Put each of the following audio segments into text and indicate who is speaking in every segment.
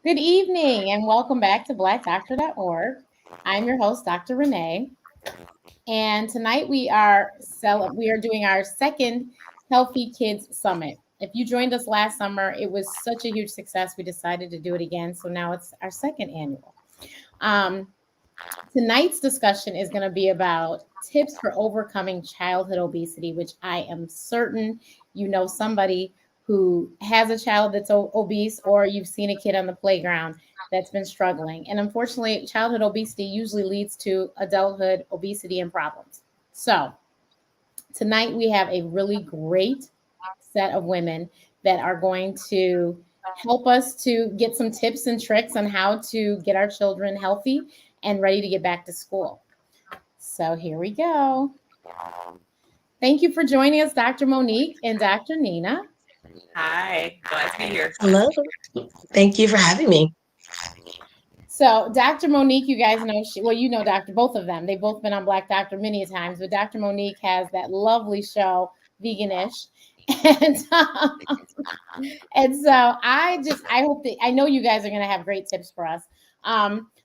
Speaker 1: Good evening and welcome back to blackdoctor.org. I'm your host, Dr. Renee, and tonight we are doing our second Healthy Kids Summit. If you joined us last summer, it was such a huge success. We decided to do it again, so now it's our second annual. Um, Tonight's discussion is going to be about tips for overcoming childhood obesity, which I am certain you know somebody who has a child that's obese, or you've seen a kid on the playground that's been struggling. And unfortunately, childhood obesity usually leads to adulthood obesity and problems. So, tonight we have a really great set of women that are going to help us to get some tips and tricks on how to get our children healthy and ready to get back to school. So here we go. Thank you for joining us, Dr. Monique and Dr. Nina.
Speaker 2: Hi, glad to be here.
Speaker 3: Hello. Thank you for having me.
Speaker 1: So Dr. Monique, you guys know, well, you know Dr. both of them. They've both been on Black Doctor many times, but Dr. Monique has that lovely show, Veganish. And and so I hope that I know you guys are going to have great tips for us.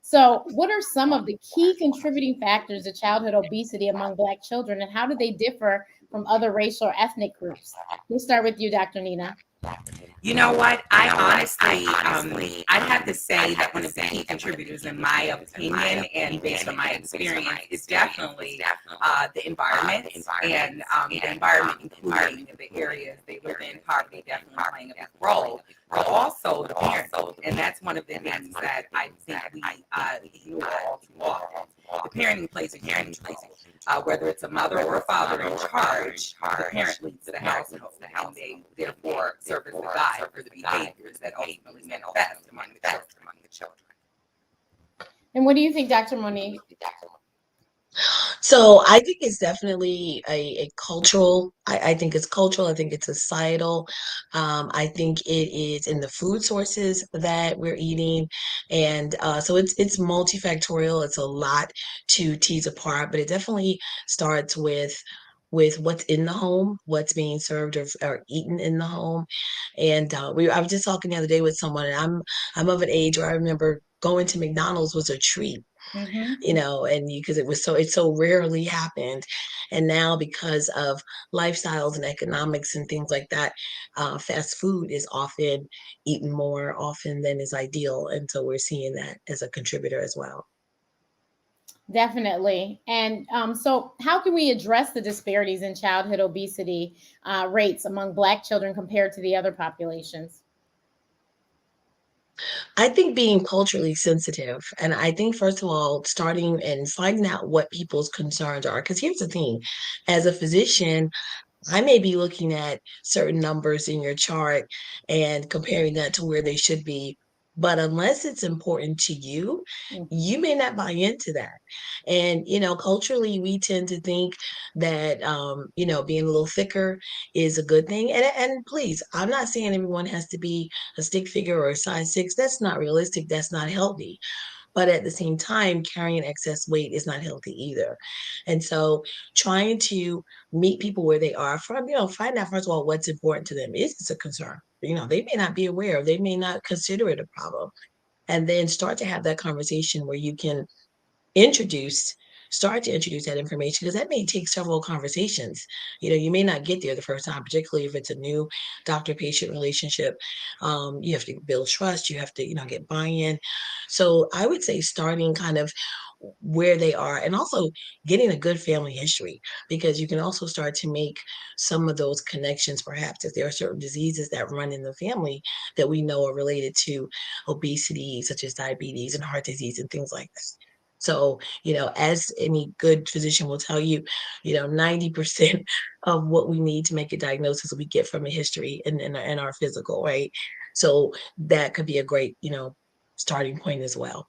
Speaker 1: So what are some of the key contributing factors to childhood obesity among Black children, and how do they differ from other racial or ethnic groups? We'll start with you, Dr. Nina.
Speaker 2: You know what? I honestly, I'd have to say that one of the key contributors, in my opinion, and based on my experience, is definitely the environment and the environment, including the areas they live in, poverty definitely playing a big role, but also the parents. And that's one of the things that I think we ignore all too often. The parenting plays a huge role. Whether it's a mother or a father in charge, the parent leads the household, and they therefore serve as the guide for the behaviors that ultimately manifest among the children.
Speaker 1: And what do you think, Dr. Monique?
Speaker 3: So I think it's definitely a cultural. I think it's cultural. I think it's societal. I think it is in the food sources that we're eating, and so it's multifactorial. It's a lot to tease apart, but it definitely starts with what's in the home, what's being served or eaten in the home. And I was just talking the other day with someone, and I'm of an age where I remember going to McDonald's was a treat,
Speaker 1: Mm-hmm.
Speaker 3: and because it so rarely happened. And now, because of lifestyles and economics and things like that, fast food is often eaten more often than is ideal, and so we're seeing that as a contributor as well.
Speaker 1: Definitely. And so, how can we address the disparities in childhood obesity rates among Black children compared to the other populations?
Speaker 3: I think being culturally sensitive, and I think first of all, starting and finding out what people's concerns are. Because here's the thing, as a physician, I may be looking at certain numbers in your chart and comparing that to where they should be. But unless it's important to you,
Speaker 1: Mhm.
Speaker 3: you may not buy into that. And, culturally, we tend to think that, being a little thicker is a good thing. And please, I'm not saying everyone has to be a stick figure or a size six. That's not realistic. That's not healthy. But at the same time, carrying excess weight is not healthy either. And so trying to meet people where they are from, find out first of all what's important to them. Is this a concern? They may not be aware, they may not consider it a problem. And then start to have that conversation where you can introduce start to introduce that information, because that may take several conversations. You may not get there the first time, particularly if it's a new doctor patient relationship. You have to build trust, you have to get buy-in. So I would say starting kind of where they are, and also getting a good family history, because you can also start to make some of those connections. Perhaps if there are certain diseases that run in the family that we know are related to obesity, such as diabetes and heart disease and things like that. So, as any good physician will tell you, 90% of what we need to make a diagnosis we get from a history and our physical, right? So that could be a great, starting point as well.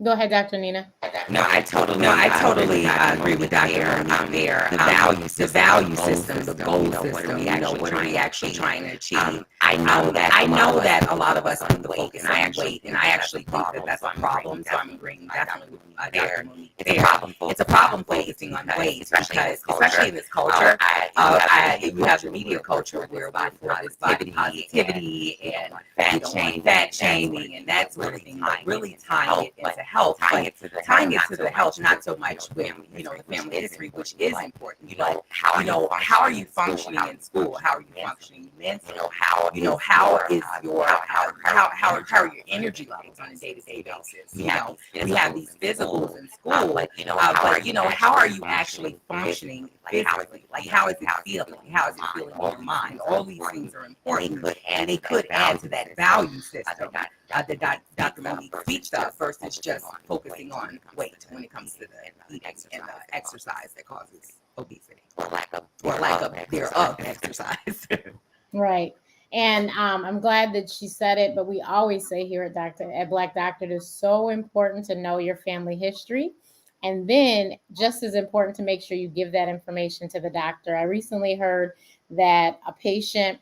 Speaker 1: Go ahead, Dr. Nina.
Speaker 2: No, I totally agree with Dr. Monique there. The value system, the goal system, what are we actually trying to achieve? I know that a lot of us put the focus on weight, and I actually think that that's a problem. So I'm agreeing definitely with Dr. Monique there. It's a problem focusing on weight, because especially in this culture, you have the media culture where it's body positivity and fat shaming and that sort of thing. But really tying it into health, tying it to the health, not so much with the family history, which is important. How are you functioning in school? How are you functioning mentally? How is how are your energy levels on a day-to-day basis? We have these physicals in school, but how are you actually functioning physically? Like, how is it feeling? How is it feeling in your mind? All these things are important, and they could add to that value system that Dr. Monique speaks of, versus just focusing on weight when it comes to the eating and the exercise that causes obesity, or lack of thereof exercise.
Speaker 1: Right. And I'm glad that she said it, but we always say here at Black Doctor, it is so important to know your family history. And then just as important to make sure you give that information to the doctor. I recently heard that a patient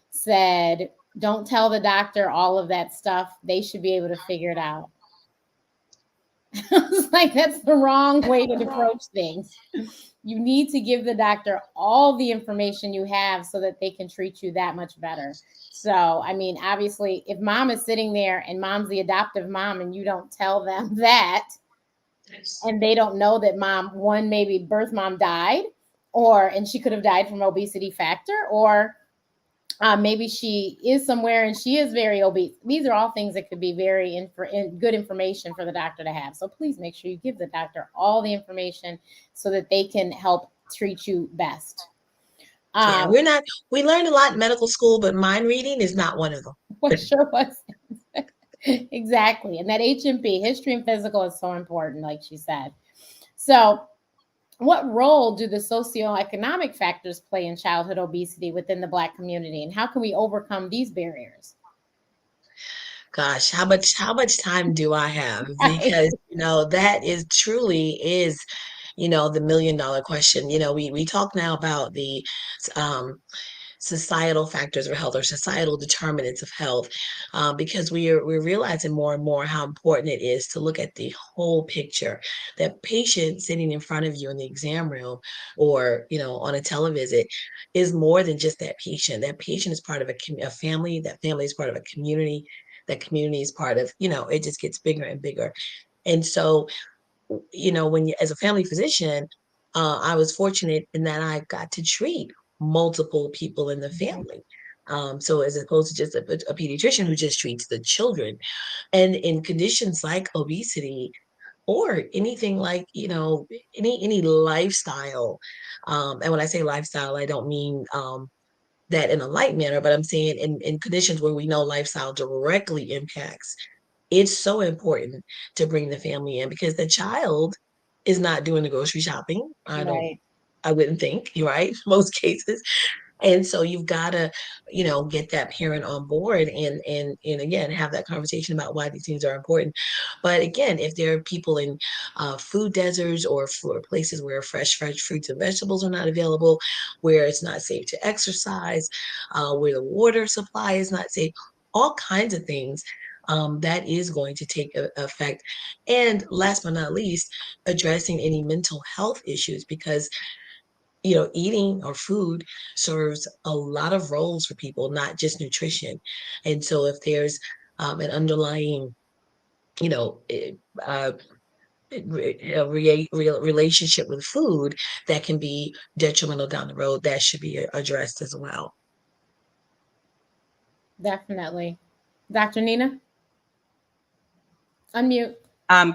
Speaker 1: said, don't tell the doctor all of that stuff. They should be able to figure it out. I was like, that's the wrong way to approach things. You need to give the doctor all the information you have so that they can treat you that much better. So, I mean, obviously, if mom is sitting there and mom's the adoptive mom and you don't tell them that, and they don't know that maybe birth mom died, and she could have died from obesity factor, or maybe she is somewhere and she is very obese. These are all things that could be very good information for the doctor to have. So please make sure you give the doctor all the information so that they can help treat you best.
Speaker 3: Yeah, we learned a lot in medical school, but mind reading is not one of them.
Speaker 1: What sure was. Exactly. And that HMP, history and physical, is so important, like she said. So what role do the socioeconomic factors play in childhood obesity within the Black community, and how can we overcome these barriers?
Speaker 3: Gosh, how much time do I have?
Speaker 1: Right.
Speaker 3: Because that is truly is the $1 million question. We talk now about the um societal factors of health, or societal determinants of health, because we're realizing more and more how important it is to look at the whole picture. That patient sitting in front of you in the exam room, or on a televisit, is more than just that patient. That patient is part of a family. That family is part of a community. That community is part of, it just gets bigger and bigger. And so, when you, as a family physician, I was fortunate in that I got to treat multiple people in the family. So as opposed to just a pediatrician who just treats the children, and in conditions like obesity, or anything like, any lifestyle. And when I say lifestyle, I don't mean that in a light manner, but I'm saying in conditions where we know lifestyle directly impacts, it's so important to bring the family in, because the child is not doing the grocery shopping.
Speaker 1: Right.
Speaker 3: I wouldn't think, you're right, most cases. And so you've got to, get that parent on board, and again, have that conversation about why these things are important. But again, if there are people in food deserts, or for places where fresh fruits and vegetables are not available, where it's not safe to exercise, where the water supply is not safe, all kinds of things. That is going to take effect. And last but not least, addressing any mental health issues, because eating or food serves a lot of roles for people, not just nutrition. And so if there's an underlying, you know, eh, uh, relationship with food that can be detrimental down the road, that should be addressed as well.
Speaker 1: Definitely. Dr. Nina, unmute.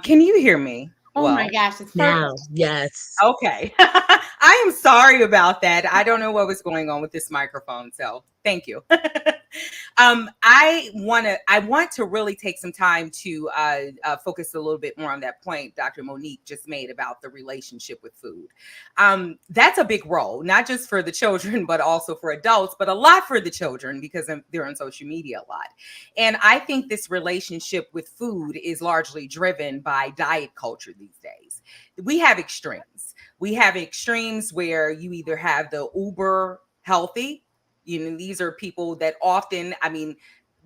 Speaker 2: Can you hear me?
Speaker 1: Oh my
Speaker 2: Well,
Speaker 1: gosh, it's perfect.
Speaker 3: Now, yes.
Speaker 2: okay. I am sorry about that. I don't know what was going on with this microphone, so thank you. I want to really take some time to focus a little bit more on that point Dr. Monique just made about the relationship with food. That's a big role, not just for the children, but also for adults, but a lot for the children because they're on social media a lot. And I think this relationship with food is largely driven by diet culture these days. We have extremes. We have extremes where you either have the uber healthy, these are people that often, I mean,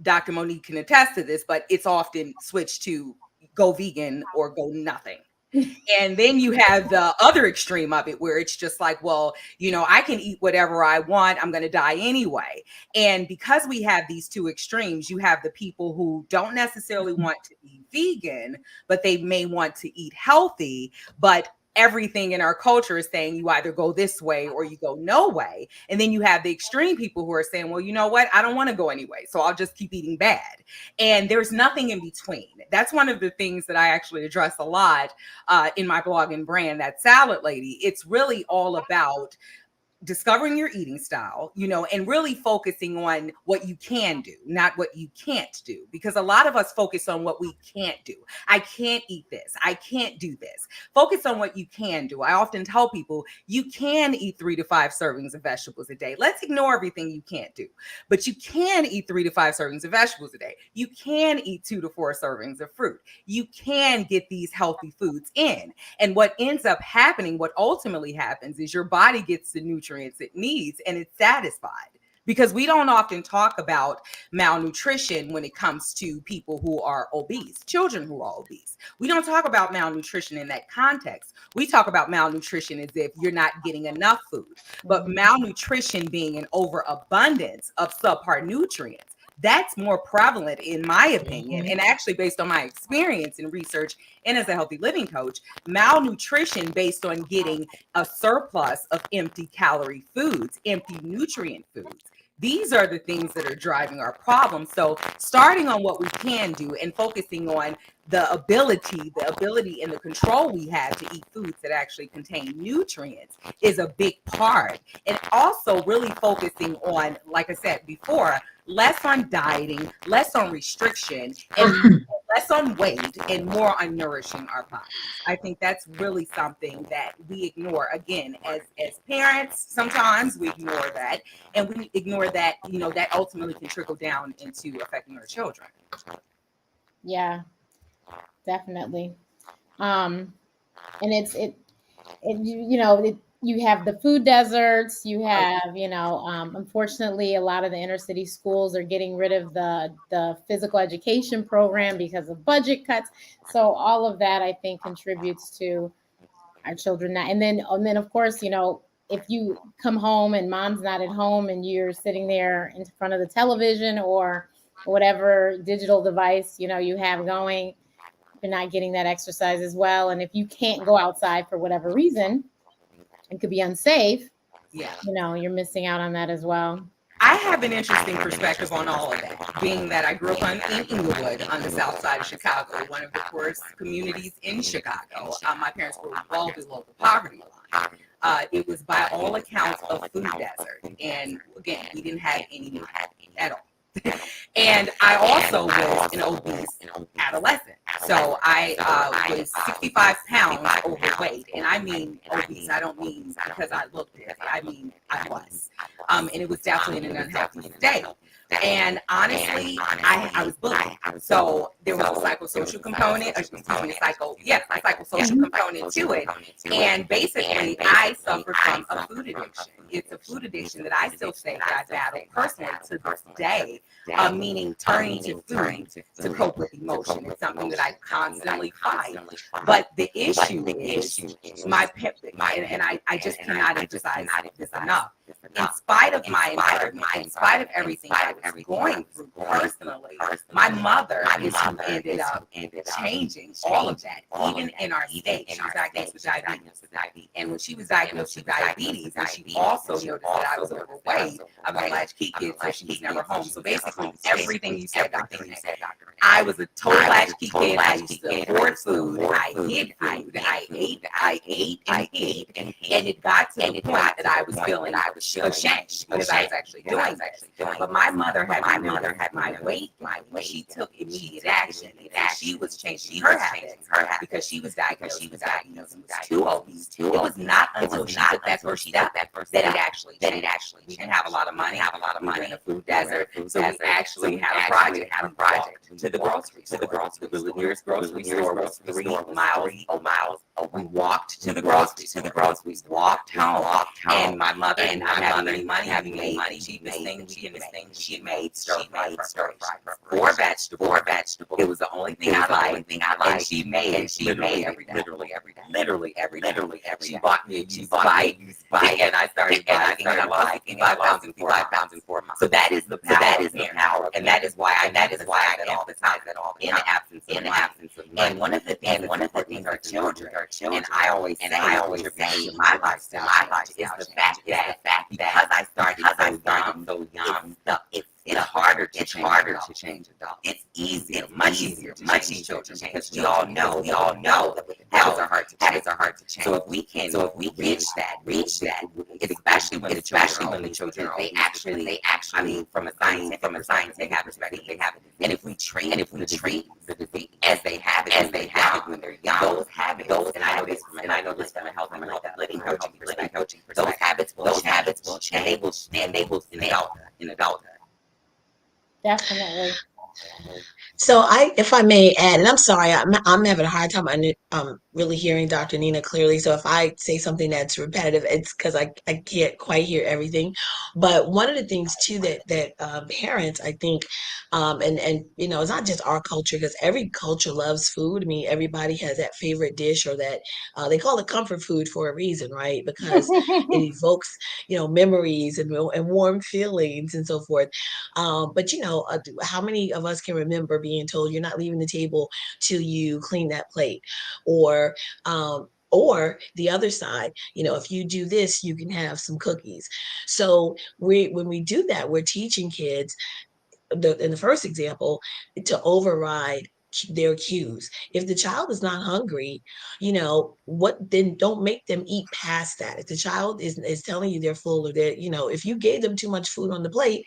Speaker 2: Dr. Monique can attest to this, but it's often switched to go vegan or go nothing. And then you have the other extreme of it where it's just like, well, I can eat whatever I want. I'm going to die anyway. And because we have these two extremes, you have the people who don't necessarily want to be vegan, but they may want to eat healthy, but everything in our culture is saying you either go this way or you go no way. And then you have the extreme people who are saying, well, you know what? I don't want to go anyway. So I'll just keep eating bad. And there's nothing in between. That's one of the things that I actually address a lot in my blog and brand, that Salad Lady. It's really all about discovering your eating style, and really focusing on what you can do, not what you can't do. Because a lot of us focus on what we can't do. I can't eat this. I can't do this. Focus on what you can do. I often tell people you can eat 3 to 5 servings of vegetables a day. Let's ignore everything you can't do. But you can eat 3 to 5 servings of vegetables a day. You can eat 2 to 4 servings of fruit. You can get these healthy foods in. And what ends up happening, what ultimately happens, is your body gets the nutrients it needs and it's satisfied. Because we don't often talk about malnutrition when it comes to people who are obese, children who are obese. We don't talk about malnutrition in that context. We talk about malnutrition as if you're not getting enough food. But malnutrition being an overabundance of subpar nutrients, that's more prevalent in my opinion. And actually, based on my experience in research and as a healthy living coach, malnutrition based on getting a surplus of empty calorie foods, empty nutrient foods. These are the things that are driving our problem. So starting on what we can do and focusing on the ability and the control we have to eat foods that actually contain nutrients is a big part. And also really focusing on, like I said before, less on dieting, less on restriction, and less on weight and more on nourishing our bodies. I think that's really something that we ignore. Again, as parents, sometimes we ignore that, and we ignore that, that ultimately can trickle down into affecting our children.
Speaker 1: Yeah, definitely. Um, and you have the food deserts. You have, unfortunately, a lot of the inner city schools are getting rid of the physical education program because of budget cuts. So all of that, I think, contributes to our children now. And then, of course, if you come home and mom's not at home and you're sitting there in front of the television or whatever digital device you have going, you're not getting that exercise as well. And if you can't go outside for whatever reason, it could be unsafe.
Speaker 2: Yeah.
Speaker 1: You're missing out on that as well.
Speaker 2: I have an interesting perspective on all of that, being that I grew up in Inglewood on the south side of Chicago, one of the poorest communities in Chicago. My parents were well below the poverty line. It was by all accounts a food desert. And again, we didn't have any at all. And I also was an obese adolescent. So I was 65 pounds overweight. And I mean obese. I don't mean because I looked it. I mean I was. And it was definitely in an unhealthy state. And honestly, I was bullied. So there was a psychosocial component, a psychosocial component to it. And basically, I suffered from a food addiction. It's a food addiction that I still say that I battle personally to this day, meaning turning to food to cope with emotion. It's something that I constantly fight. But the issue is I just cannot emphasize this enough. In spite of my environment, in spite of everything I was going through personally, my mother is who ended up changing all of that. Even in our state, she was diagnosed with diabetes. And when she was diagnosed with diabetes, and she also noticed that I was overweight, I was a latchkey kid, so she was never home. So basically, everything you said, Dr. Renee, I was a total latchkey kid. I used to hoard food. I hid food. and it got to the point that I was feeling ashamed because I was actually doing this. But my mother had my weight. She took immediate action. And she was changing her habits because she was diagnosed with too obese. It was not until she took that first step that it actually we didn't have a lot of money, in a food desert. So we actually had a project. We walked to the grocery store. The nearest grocery store was 3 miles. We walked to the grocery store. We walked home. And my mother didn't have any money. Cheapest thing she made stir fry for vegetable. It was the only thing I liked. And she made it. Literally every day. She bought me a juice bite, and I started liking 5 pounds in 4 months. So that is the power, and that is why I emphasize that all the time. In the absence of money. And one of the things our children, and I always say my lifestyle is the fact that because I started so young, it's harder to change adults. It's easier, much easier to change children because we all know that habits are hard to change. So if we reach that, especially when the children are they actually, I mean, from a scientific perspective, they have it. And if we treat the disease as they have it when they're young, those habits, and I know this from a health and living coaching perspective, those habits will change, and they will in adulthood.
Speaker 1: Definitely.
Speaker 3: So if I may add, and I'm sorry, I'm having a hard time really hearing Dr. Nina clearly. So if I say something that's repetitive, it's because I can't quite hear everything. But one of the things too that parents, I think, and it's not just our culture because every culture loves food. I mean, everybody has that favorite dish or that they call it comfort food for a reason, right? Because it evokes memories and warm feelings and so forth. But how many of us can remember being told you're not leaving the table till you clean that plate, or the other side, if you do this, you can have some cookies. So when we do that, we're teaching kids in the first example to override their cues. If the child is not hungry, what then don't make them eat past that. If the child is telling you they're full or they're, if you gave them too much food on the plate,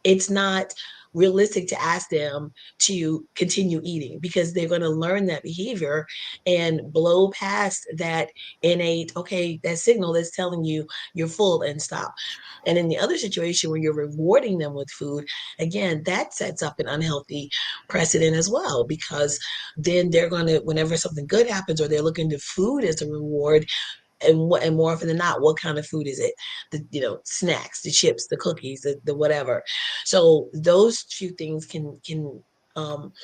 Speaker 3: it's not realistic to ask them to continue eating because they're going to learn that behavior and blow past that innate, okay, that signal that's telling you you're full and stop. And in the other situation where you're rewarding them with food, again, that sets up an unhealthy precedent as well, because then they're going to, whenever something good happens or they're looking to food as a reward, and more often than not, what kind of food is it? The snacks, the chips, the cookies, the whatever. So those few things um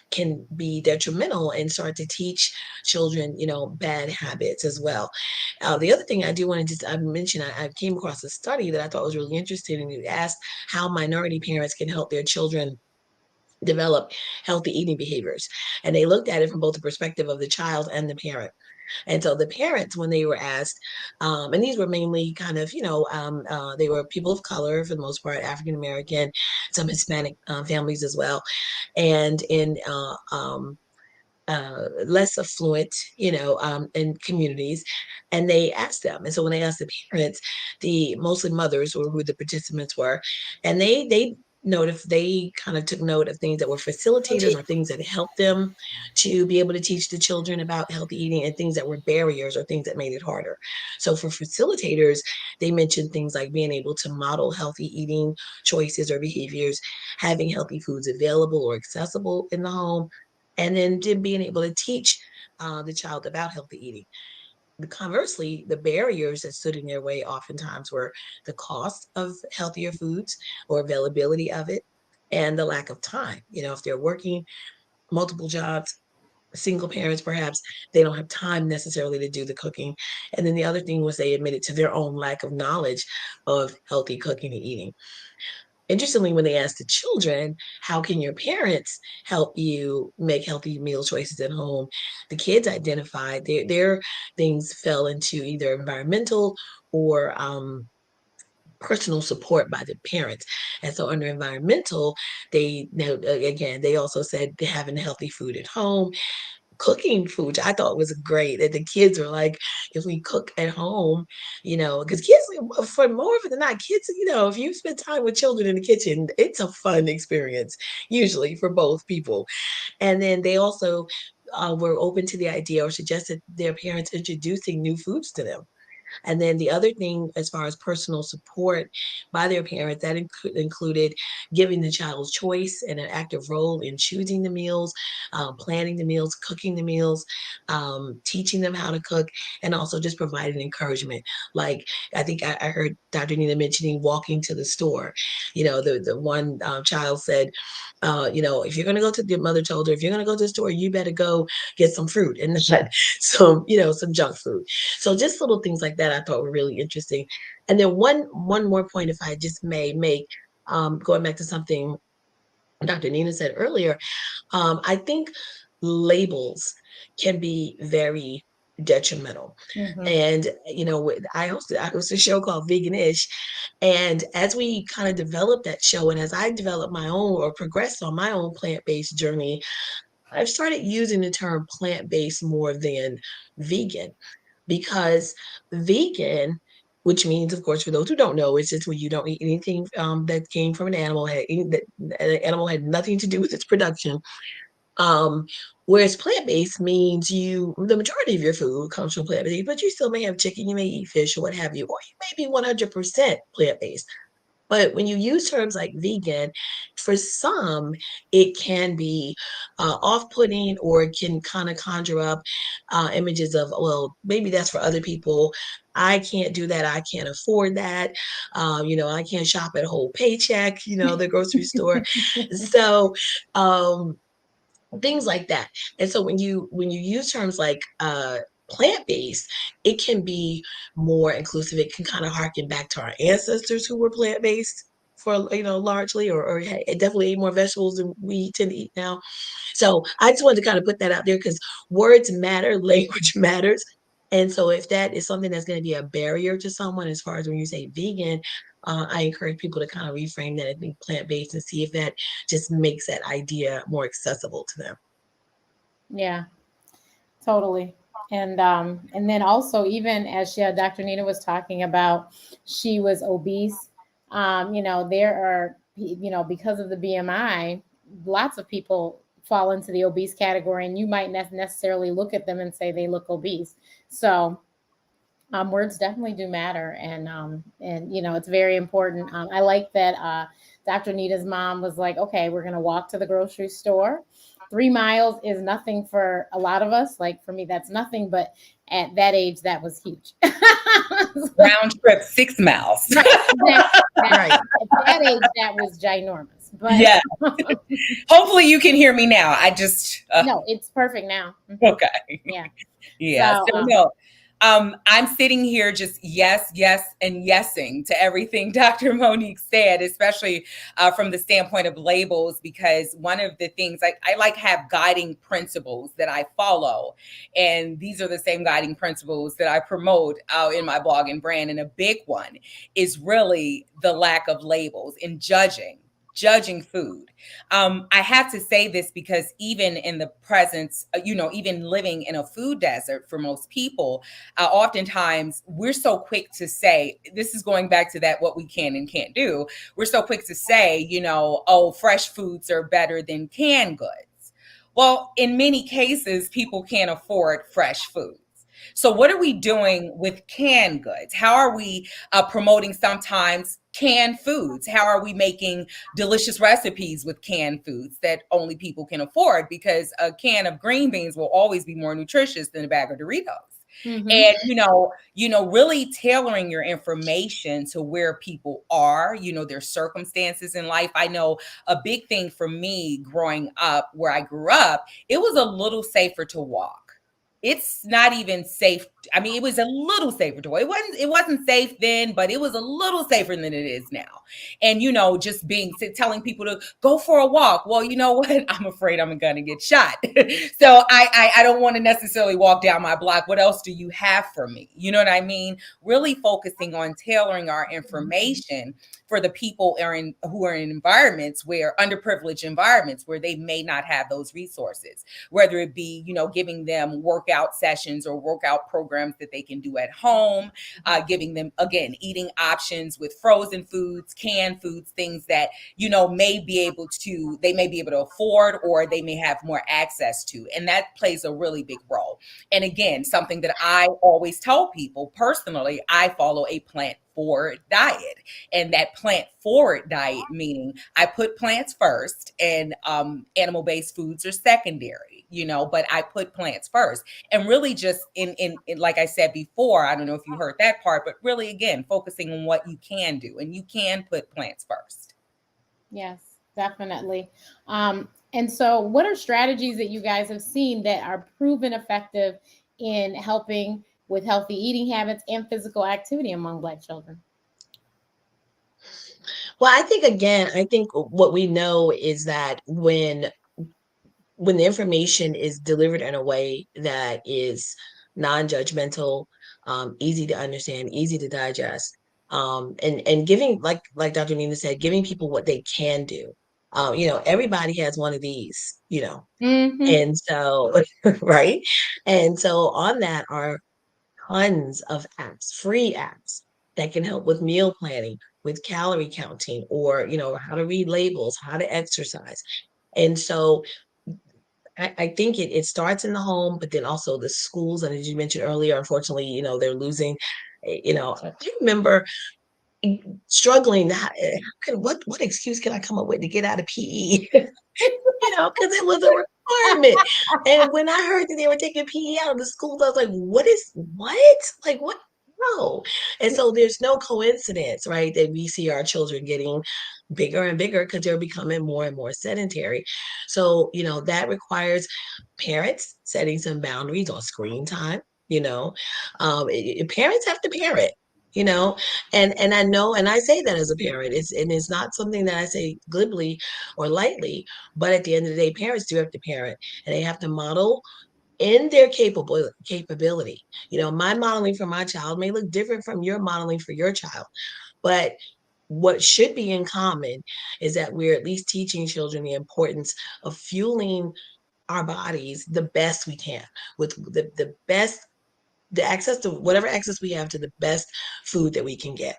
Speaker 3: can be detrimental and start to teach children, bad habits as well. The other thing I do want to just I mentioned, I came across a study that I thought was really interesting, and it asked how minority parents can help their children develop healthy eating behaviors. And they looked at it from both the perspective of the child and the parent. And so the parents, when they were asked, and these were mainly kind of, they were people of color for the most part, African American, some Hispanic families as well, and in less affluent, in communities, and they asked them. And so when they asked the parents, the mostly mothers or who the participants were, and they kind of took note of things that were facilitators or things that helped them to be able to teach the children about healthy eating, and things that were barriers or things that made it harder. So for facilitators, they mentioned things like being able to model healthy eating choices or behaviors, having healthy foods available or accessible in the home, and then being able to teach the child about healthy eating. Conversely, the barriers that stood in their way oftentimes were the cost of healthier foods or availability of it, and the lack of time. If they're working multiple jobs, single parents perhaps, they don't have time necessarily to do the cooking. And then the other thing was they admitted to their own lack of knowledge of healthy cooking and eating. Interestingly, when they asked the children, how can your parents help you make healthy meal choices at home? The kids identified their things fell into either environmental or personal support by the parents. And so under environmental, again, they also said having healthy food at home, cooking food, which I thought was great. And the kids were like, if we cook at home, because kids, for more of it than not, kids, if you spend time with children in the kitchen, it's a fun experience, usually for both people. And then they also were open to the idea or suggested their parents introducing new foods to them. And then the other thing, as far as personal support by their parents, that included giving the child choice and an active role in choosing the meals, planning the meals, cooking the meals, teaching them how to cook, and also just providing encouragement. Like I think I heard Dr. Nina mentioning walking to the store. The one child said, if you're going to go to the mother told her, if you're going to go to the store, you better go get some fruit and not some junk food. So just little things like that I thought were really interesting. And then one more point, if I just may make, going back to something Dr. Nina said earlier, I think labels can be very detrimental.
Speaker 1: Mhm.
Speaker 3: And I hosted a show called Veganish, and as we kind of developed that show, and as I developed my own or progressed on my own plant-based journey, I've started using the term plant-based more than vegan, because vegan, which means, of course, for those who don't know, it's just when you don't eat anything that came from an animal, that the animal had nothing to do with its production. Um, Whereas plant-based means the majority of your food comes from plant-based, but you still may have chicken, you may eat fish or what have you, or you may be 100% plant-based. But when you use terms like vegan, for some, it can be off-putting, or it can kind of conjure up images of, well, maybe that's for other people. I can't do that. I can't afford that. I can't shop at Whole Paycheck, the grocery store. So, things like that. And so when you use terms like plant-based, it can be more inclusive. It can kind of harken back to our ancestors who were plant-based for largely, or definitely ate more vegetables than we tend to eat now. So I just wanted to kind of put that out there, because words matter, language matters. And so if that is something that's going to be a barrier to someone, as far as when you say vegan, I encourage people to kind of reframe that and think plant-based, and see if that just makes that idea more accessible to them.
Speaker 1: Yeah, totally. And then also, even as Dr. Nina was talking about, she was obese. There are, because of the BMI, lots of people fall into the obese category, and you might necessarily look at them and say they look obese. So words definitely do matter, and it's very important. I like that Dr. Nita's mom was like, "Okay, we're gonna walk to the grocery store. 3 miles is nothing for a lot of us. Like for me, that's nothing, but at that age, that was huge."
Speaker 2: Round trip 6 miles.
Speaker 1: Right, exactly.
Speaker 3: Right.
Speaker 1: At that age, that was ginormous. But
Speaker 2: Yeah. Hopefully you can hear me now. I just
Speaker 1: no, it's perfect now.
Speaker 2: okay.
Speaker 1: Yeah.
Speaker 2: Yeah.
Speaker 1: So
Speaker 2: So no, I'm sitting here just yes, yes, and yesing to everything Dr. Monique said, especially from the standpoint of labels, because one of the things I like have guiding principles that I follow, and these are the same guiding principles that I promote in my blog and brand. And a big one is really the lack of labels in judging food. I have to say this because even in the presence, even living in a food desert for most people, oftentimes we're so quick to say, this is going back to that, what we can and can't do. We're so quick to say, oh, fresh foods are better than canned goods. Well, in many cases, people can't afford fresh foods. So, what are we doing with canned goods? How are we promoting sometimes canned foods? How are we making delicious recipes with canned foods that only people can afford? Because a can of green beans will always be more nutritious than a bag of Doritos.
Speaker 1: mhm.
Speaker 2: And really tailoring your information to where people are, their circumstances in life. I know a big thing for me growing up where I grew up, it was a little safer to walk. It's not even safe I mean, it was a little safer to it wasn't safe then, but it was a little safer than it is now. And just telling people to go for a walk. Well, you know what? I'm afraid I'm gonna get shot. So I don't want to necessarily walk down my block. What else do you have for me? You know what I mean? Really focusing on tailoring our information for the people who are in environments where underprivileged environments where they may not have those resources, whether it be giving them workout sessions or workout programs that they can do at home, giving them, again, eating options with frozen foods, canned foods, things that they may be able to afford, or they may have more access to, and that plays a really big role. And again, something that I always tell people personally, I follow a plant forward diet. And that plant forward diet, meaning I put plants first and animal based foods are secondary, but I put plants first. And really just in like I said before, I don't know if you heard that part, but really, again, focusing on what you can do, and you can put plants first.
Speaker 1: Yes, definitely. And so, what are strategies that you guys have seen that are proven effective in helping with healthy eating habits and physical activity among Black children?
Speaker 3: Well, I think what we know is that when the information is delivered in a way that is non-judgmental, easy to understand, easy to digest, and giving, like Dr. Nina said, giving people what they can do. Everybody has one of these,
Speaker 1: Hmm.
Speaker 3: and so right, and so on that are tons of apps, free apps that can help with meal planning, with calorie counting, or how to read labels, how to exercise. And so I think it starts in the home, but then also the schools. And as you mentioned earlier, unfortunately, they're losing. I remember struggling. What excuse can I come up with to get out of PE? Because it was a requirement. And when I heard that they were taking PE out of the schools, I was like, what? Like, what? No. And so there's no coincidence, right, that we see our children getting bigger and bigger because they're becoming more and more sedentary. So, that requires parents setting some boundaries on screen time. You know, parents have to parent. You know, and I know, and I say that as a parent, it's not something that I say glibly or lightly, but at the end of the day, parents do have to parent, and they have to model in their capability. My modeling for my child may look different from your modeling for your child, but what should be in common is that we're at least teaching children the importance of fueling our bodies the best we can with the best, the access to whatever access we have to the best food that we can get.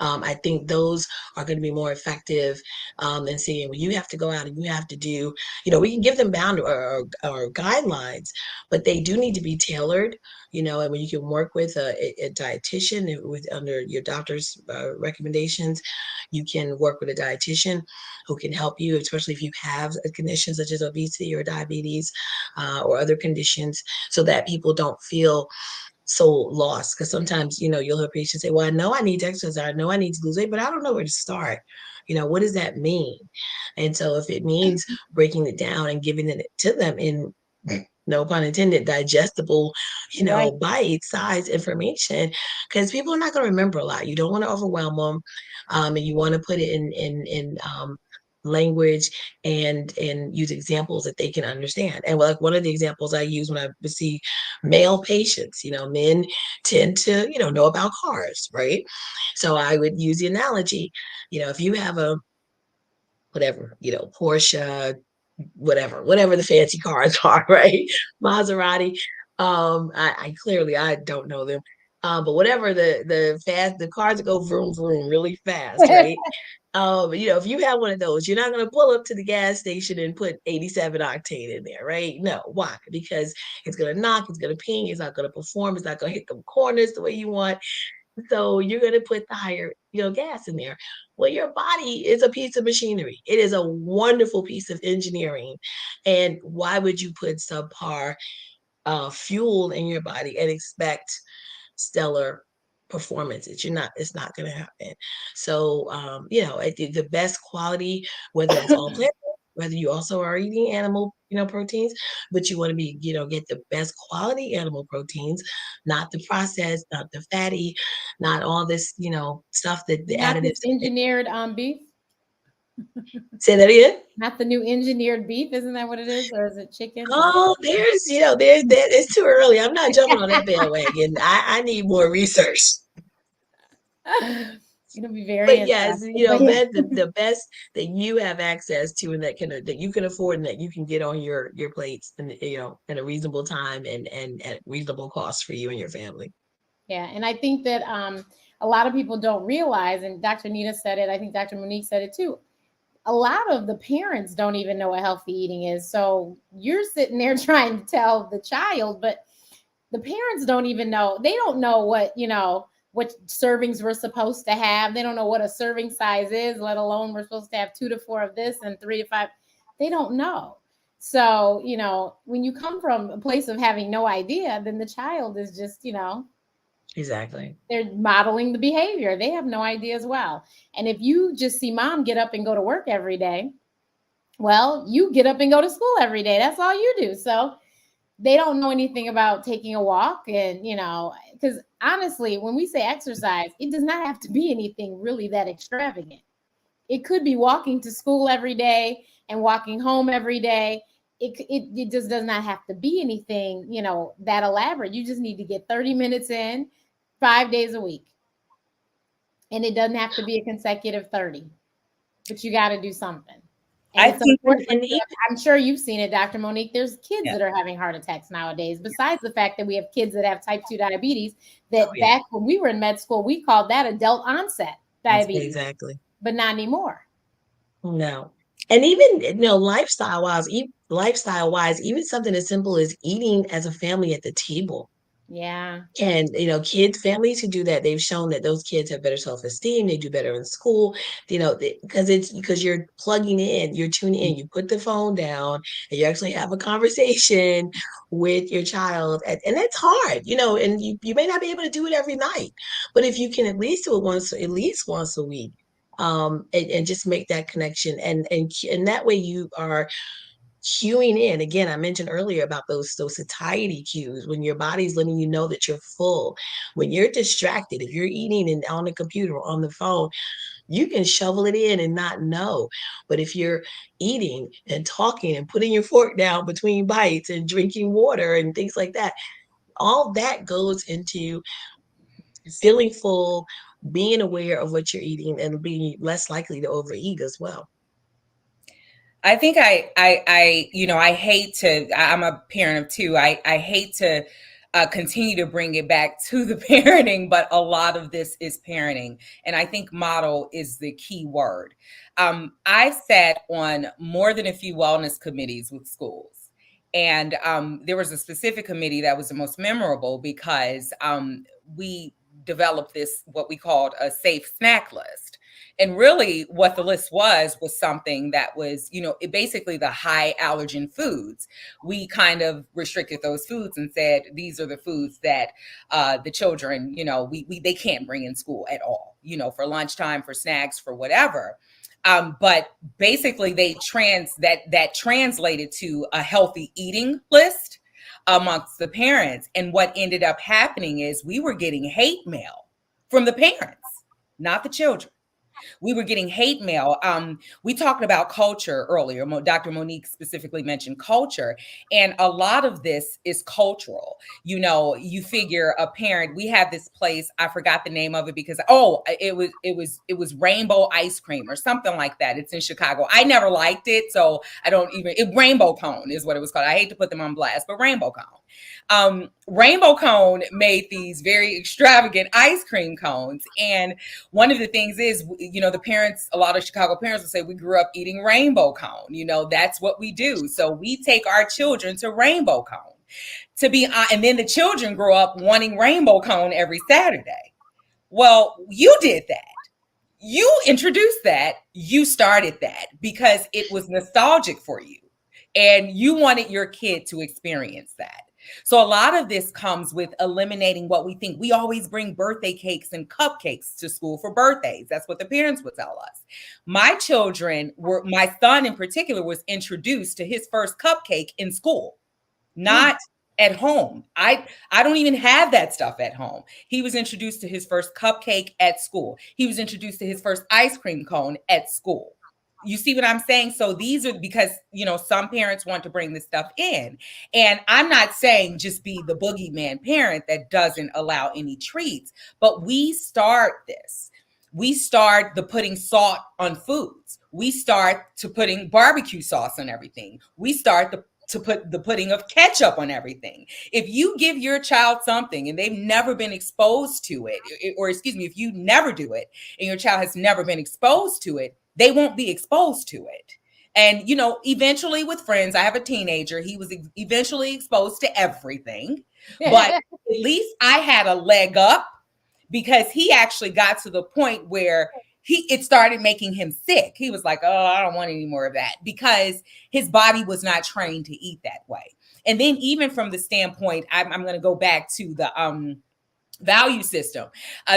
Speaker 3: I think those are going to be more effective than saying, well, you have to go out and you have to do, we can give them bound or guidelines, but they do need to be tailored, and when you can work with a dietitian with under your doctor's recommendations, you can work with a dietitian who can help you, especially if you have a condition such as obesity or diabetes or other conditions, so that people don't feel so lost. Because sometimes you'll hear patients say, well, I know I need to exercise, I know I need to lose weight, but I don't know where to start. What does that mean? And so if it means breaking it down and giving it to them in, no pun intended, digestible,
Speaker 1: Right.
Speaker 3: bite-sized information, because people are not going to remember a lot. You don't want to overwhelm them, and you want to put it in language and use examples that they can understand. And like one of the examples I use when I see male patients, men tend to know about cars, right? So I would use the analogy, if you have a whatever, Porsche, whatever the fancy cars are, right? Maserati. I clearly I don't know them. But whatever the cars that go vroom vroom really fast, right? If you have one of those, you're not gonna pull up to the gas station and put 87 octane in there, right? No, why? Because it's gonna knock, it's gonna ping, it's not gonna perform, it's not gonna hit the corners the way you want. So you're going to put the higher, gas in there. Well, your body is a piece of machinery. It is a wonderful piece of engineering. And why would you put subpar fuel in your body and expect stellar performances? It's not going to happen. So, the best quality, whether it's all plant, whether you also are eating animal, proteins, but you want to be, get the best quality animal proteins, not the processed, not the fatty, not all this, stuff that the
Speaker 1: Not this
Speaker 3: additives.
Speaker 1: engineered beef.
Speaker 3: Say that again.
Speaker 1: Not the new engineered beef. Isn't that what it is? Or is it chicken? Or
Speaker 3: Oh, there's that. It's too early. I'm not jumping on that bandwagon. I need more research.
Speaker 1: it'll be very
Speaker 3: But yes,
Speaker 1: interesting. But yeah.
Speaker 3: the best that you have access to and that you can afford and that you can get on your plates and in a reasonable time and at reasonable cost for you and your family.
Speaker 1: Yeah, and I think that a lot of people don't realize, and Dr. Nita said it, I think Dr. Monique said it too. A lot of the parents don't even know what healthy eating is. So you're sitting there trying to tell the child, but the parents don't even know. They don't know what servings we're supposed to have. They don't know what a serving size is, let alone we're supposed to have 2 to 4 of this and 3 to 5. They don't know. So, when you come from a place of having no idea, then the child is just,
Speaker 3: Exactly.
Speaker 1: they're modeling the behavior. They have no idea as well. And if you just see mom get up and go to work every day, well, you get up and go to school every day. That's all you do. So they don't know anything about taking a walk. And, because honestly, when we say exercise, it does not have to be anything really that extravagant. It could be walking to school every day and walking home every day. It just does not have to be anything, that elaborate. You just need to get 30 minutes in 5 days a week. And it doesn't have to be a consecutive 30, but you got to do something. And
Speaker 2: I
Speaker 1: it's
Speaker 2: think,
Speaker 1: unfortunate.
Speaker 3: And even,
Speaker 1: I'm sure you've seen it, Dr. Monique. There's kids
Speaker 2: yeah.
Speaker 1: that are having heart attacks nowadays, besides the fact that we have kids that have type 2 diabetes,
Speaker 3: oh
Speaker 1: that
Speaker 3: yeah,
Speaker 1: back when we were in med school, we called that adult onset
Speaker 3: that's
Speaker 1: diabetes,
Speaker 3: exactly.
Speaker 1: but not anymore.
Speaker 3: No. And even lifestyle wise, even something as simple as eating as a family at the table.
Speaker 1: Yeah.
Speaker 3: And kids, families who do that, they've shown that those kids have better self-esteem, they do better in school, because you're plugging in, you're tuning in, you put the phone down, and you actually have a conversation with your child. And it's hard, and you may not be able to do it every night, but if you can at least do it at least once a week, and just make that connection, and that way you are cueing in. Again, I mentioned earlier about those satiety cues, when your body's letting you know that you're full. When you're distracted, if you're eating and on the computer or on the phone, you can shovel it in and not know. But if you're eating and talking and putting your fork down between bites and drinking water and things like that, all that goes into feeling full, being aware of what you're eating, and being less likely to overeat as well.
Speaker 2: I think I hate to, I'm a parent of two. I hate to continue to bring it back to the parenting, but a lot of this is parenting. And I think model is the key word. I've sat on more than a few wellness committees with schools. And there was a specific committee that was the most memorable because we developed this, what we called a safe snack list. And really, what the list was something that was, basically the high allergen foods. We kind of restricted those foods and said these are the foods that the children, they can't bring in school at all, for lunchtime, for snacks, for whatever. But basically, that translated to a healthy eating list amongst the parents. And what ended up happening is we were getting hate mail from the parents, not the children. We were getting hate mail. We talked about culture earlier. Dr. Monique specifically mentioned culture, and a lot of this is cultural. You figure a parent. We have this place. I forgot the name of it because it was Rainbow Ice Cream or something like that. It's in Chicago. I never liked it, so I don't even. Rainbow Cone is what it was called. I hate to put them on blast, but Rainbow Cone. Rainbow Cone made these very extravagant ice cream cones, and one of the things is, the parents, a lot of Chicago parents will say, we grew up eating rainbow cone. That's what we do. So we take our children to rainbow cone and then the children grow up wanting rainbow cone every Saturday. Well, you did that. You introduced that. You started that because it was nostalgic for you and you wanted your kid to experience that. So a lot of this comes with eliminating what we think. We always bring birthday cakes and cupcakes to school for birthdays. That's what the parents would tell us. My son in particular was introduced to his first cupcake in school, not at home. I don't even have that stuff at home. He was introduced to his first cupcake at school. He was introduced to his first ice cream cone at school. You see what I'm saying? So these are because, some parents want to bring this stuff in. And I'm not saying just be the boogeyman parent that doesn't allow any treats, but we start this. We start the putting salt on foods. We start to putting barbecue sauce on everything. We start to put the putting of ketchup on everything. If you give your child something and they've never been exposed to it, or excuse me, if you never do it and your child has never been exposed to it, they won't be exposed to it. And, eventually with friends, I have a teenager, he was eventually exposed to everything, but at least I had a leg up because he actually got to the point where it started making him sick. He was like, oh, I don't want any more of that because his body was not trained to eat that way. And then even from the standpoint, I'm going to go back to the value system.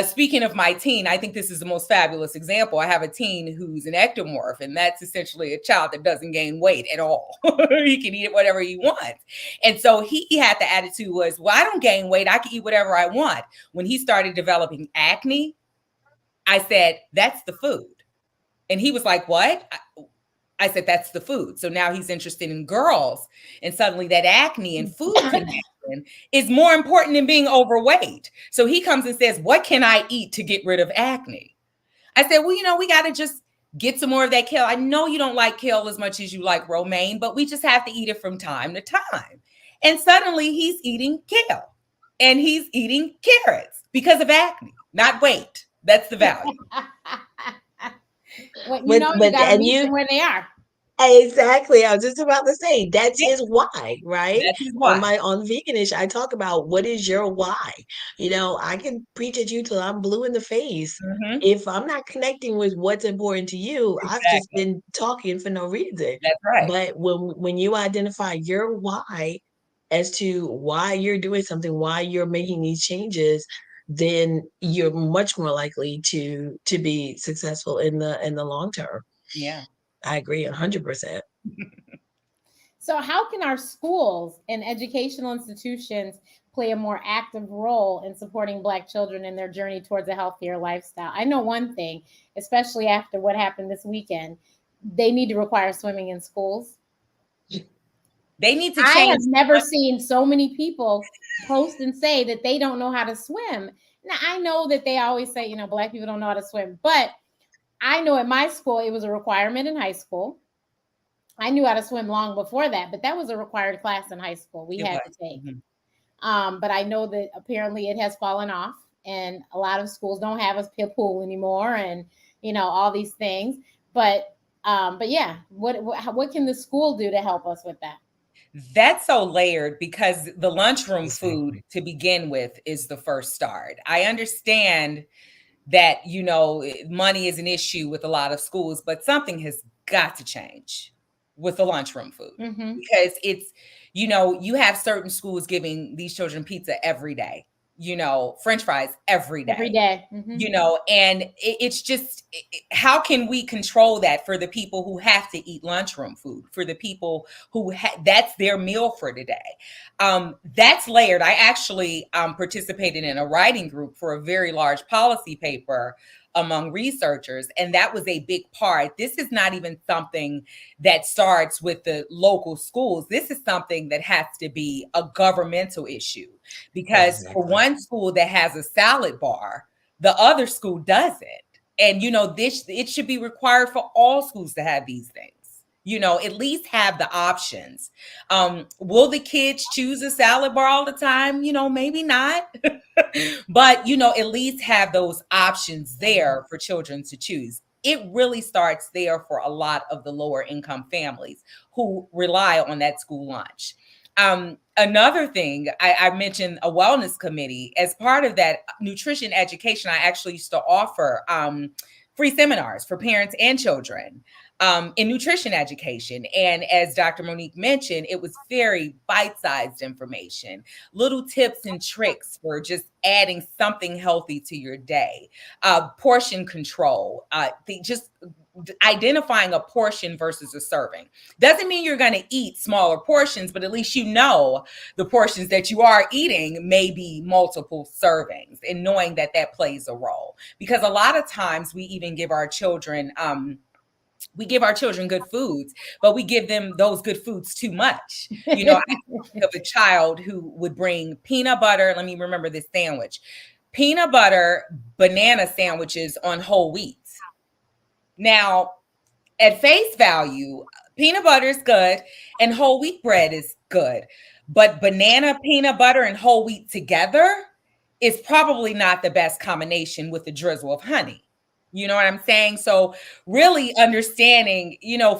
Speaker 2: Speaking of my teen, I think this is the most fabulous example. I have a teen who's an ectomorph, and that's essentially a child that doesn't gain weight at all. He can eat whatever he wants. And so he had the attitude was, well, I don't gain weight. I can eat whatever I want. When he started developing acne, I said, that's the food. And he was like, what? I said, that's the food. So now he's interested in girls. And suddenly that acne and food connection is more important than being overweight. So he comes and says, what can I eat to get rid of acne? I said, well, we got to just get some more of that kale. I know you don't like kale as much as you like romaine, but we just have to eat it from time to time. And suddenly he's eating kale and he's eating carrots because of acne, not weight. That's the value.
Speaker 1: Well, you gotta meet them where they are.
Speaker 3: Exactly. I was just about to say that's his why, right?
Speaker 2: That's his why.
Speaker 3: On Veganish, I talk about what is your why. I can preach at you till I'm blue in the face.
Speaker 2: Mm-hmm.
Speaker 3: If I'm not connecting with what's important to you, I've just
Speaker 2: Exactly.
Speaker 3: been talking for no reason.
Speaker 2: That's right.
Speaker 3: But when you identify your why as to why you're doing something, why you're making these changes, then you're much more likely to be successful in the long term.
Speaker 2: Yeah.
Speaker 3: I agree 100%.
Speaker 1: So, how can our schools and educational institutions play a more active role in supporting Black children in their journey towards a healthier lifestyle? I know one thing, especially after what happened this weekend, they need to require swimming in schools.
Speaker 2: They need to
Speaker 1: I
Speaker 2: change.
Speaker 1: have never seen so many people post and say that they don't know how to swim. Now, I know that they always say, Black people don't know how to swim, but I know at my school, it was a requirement in high school. I knew how to swim long before that, but that was a required class in high school we had to take. Mm-hmm. But I know that apparently it has fallen off, and a lot of schools don't have a pool anymore, and all these things. But yeah, what can the school do to help us with that?
Speaker 2: That's so layered because the lunchroom food to begin with is the first start. I understand that, money is an issue with a lot of schools, but something has got to change with the lunchroom food because it's, you have certain schools giving these children pizza every day, French fries every day.
Speaker 1: Every day.
Speaker 2: And it's just, how can we control that for the people who have to eat lunchroom food, for the people who that's their meal for today? That's layered. I actually participated in a writing group for a very large policy paper among researchers, and that was a big part. This is not even something that starts with the local schools. This is something that has to be a governmental issue because for one school that has a salad bar, the other school doesn't. And it should be required for all schools to have these things. At least have the options. Will the kids choose a salad bar all the time? Maybe not. But, at least have those options there for children to choose. It really starts there for a lot of the lower income families who rely on that school lunch. Another thing, I mentioned a wellness committee. As part of that nutrition education, I actually used to offer free seminars for parents and children in nutrition education. And as Dr. Monique mentioned, it was very bite-sized information, little tips and tricks for just adding something healthy to your day, portion control, just identifying a portion versus a serving. Doesn't mean you're going to eat smaller portions, but at least you know the portions that you are eating may be multiple servings, and knowing that that plays a role. Because a lot of times we even give our children good foods, but we give them those good foods too much. I think of a child who would bring peanut butter. Let me remember this sandwich: peanut butter banana sandwiches on whole wheat. Now, at face value, peanut butter is good and whole wheat bread is good. But banana, peanut butter, and whole wheat together is probably not the best combination with a drizzle of honey. You know what I'm saying? So really understanding,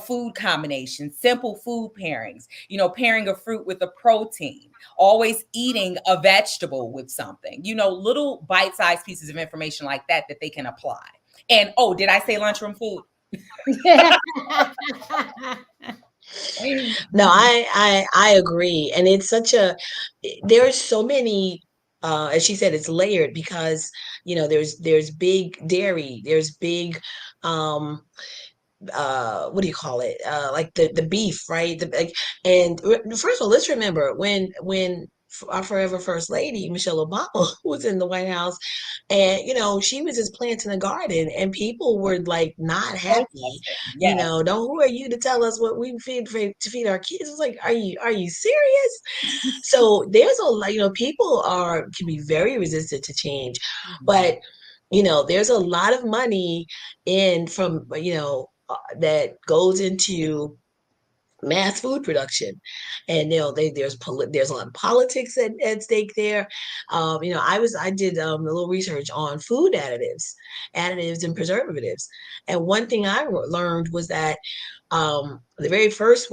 Speaker 2: food combinations, simple food pairings, pairing a fruit with a protein, always eating a vegetable with something, little bite-sized pieces of information like that that they can apply. And oh, did I say lunchroom food?
Speaker 3: No, I agree, and it's such a there's so many. As she said, it's layered because there's big dairy, there's big um what do you call it, like the beef, right, and first of all, let's remember when our forever first lady Michelle Obama was in the White House, and she was just planting a garden and people were like not happy.
Speaker 2: Protesting. Yes.
Speaker 3: Don't, who are you to tell us what we feed our kids? It's like, are you serious? So there's a lot, people can be very resistant to change, but there's a lot of money in from that goes into mass food production, and there's a lot of politics at stake there. I did a little research on food additives and preservatives, and one thing I learned was that one of the very first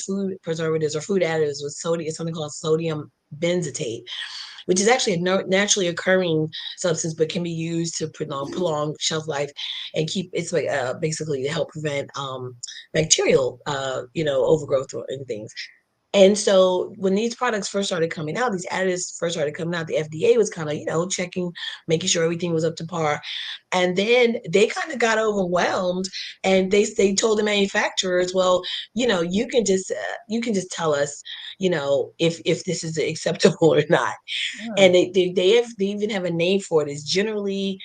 Speaker 3: food preservatives or food additives was something called sodium benzoate, which is actually a naturally occurring substance, but can be used to prolong shelf life and it's like basically to help prevent bacterial overgrowth and things. And so when these products first started coming out, these additives first started coming out, the FDA was kind of, checking, making sure everything was up to par. And then they kind of got overwhelmed, and they told the manufacturers, well, you can just tell us, if this is acceptable or not. And they even have a name for it. It's generally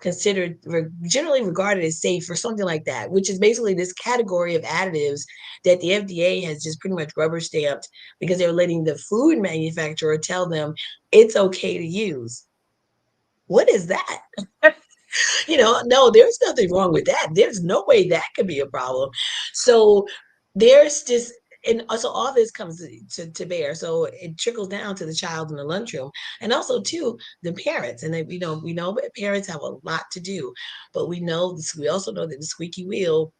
Speaker 3: regarded as safe or something like that, which is basically this category of additives that the FDA has just pretty much rubber stamped because they're letting the food manufacturer tell them it's okay to use. What is that? No, there's nothing wrong with that. There's no way that could be a problem. So there's just, and so all this comes to bear. So it trickles down to the child in the lunchroom, and also to the parents. And we know that parents have a lot to do, but we also know that the squeaky wheel,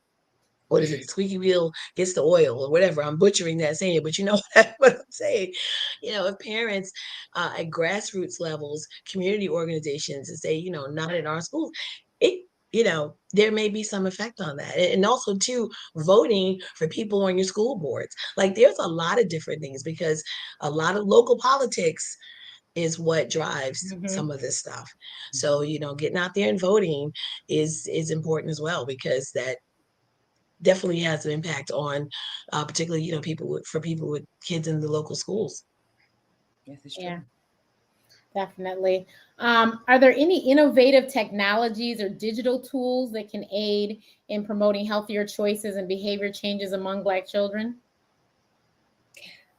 Speaker 3: what is it? The squeaky wheel gets the oil or whatever. I'm butchering that saying, but you know what I'm saying. If parents at grassroots levels, community organizations, and say, not in our schools, it, there may be some effect on that. And also too, voting for people on your school boards. Like there's a lot of different things because a lot of local politics is what drives some of this stuff. So, getting out there and voting is important as well, because that definitely has an impact on particularly people with kids in the local schools.
Speaker 2: Yes, it's true.
Speaker 1: Yeah, definitely. Are there any innovative technologies or digital tools that can aid in promoting healthier choices and behavior changes among Black children?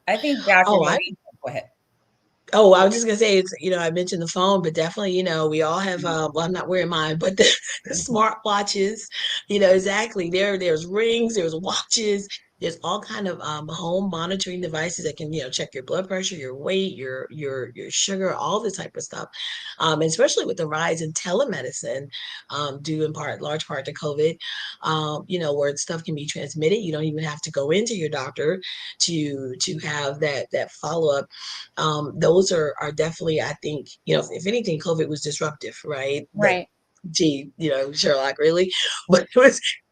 Speaker 2: I think Dr.
Speaker 3: Oh,
Speaker 2: Monique, go ahead.
Speaker 3: I was just gonna say, it's, I mentioned the phone, but definitely, we all have, well, I'm not wearing mine, but the smart watches, exactly. There's rings, there's watches, there's all kind of home monitoring devices that can, check your blood pressure, your weight, your sugar, all this type of stuff. And especially with the rise in telemedicine, due in large part to COVID, where stuff can be transmitted. You don't even have to go into your doctor to have that follow up. Those are definitely, I think, if anything, COVID was disruptive, right? That
Speaker 1: Right.
Speaker 3: gee, Sherlock, really? But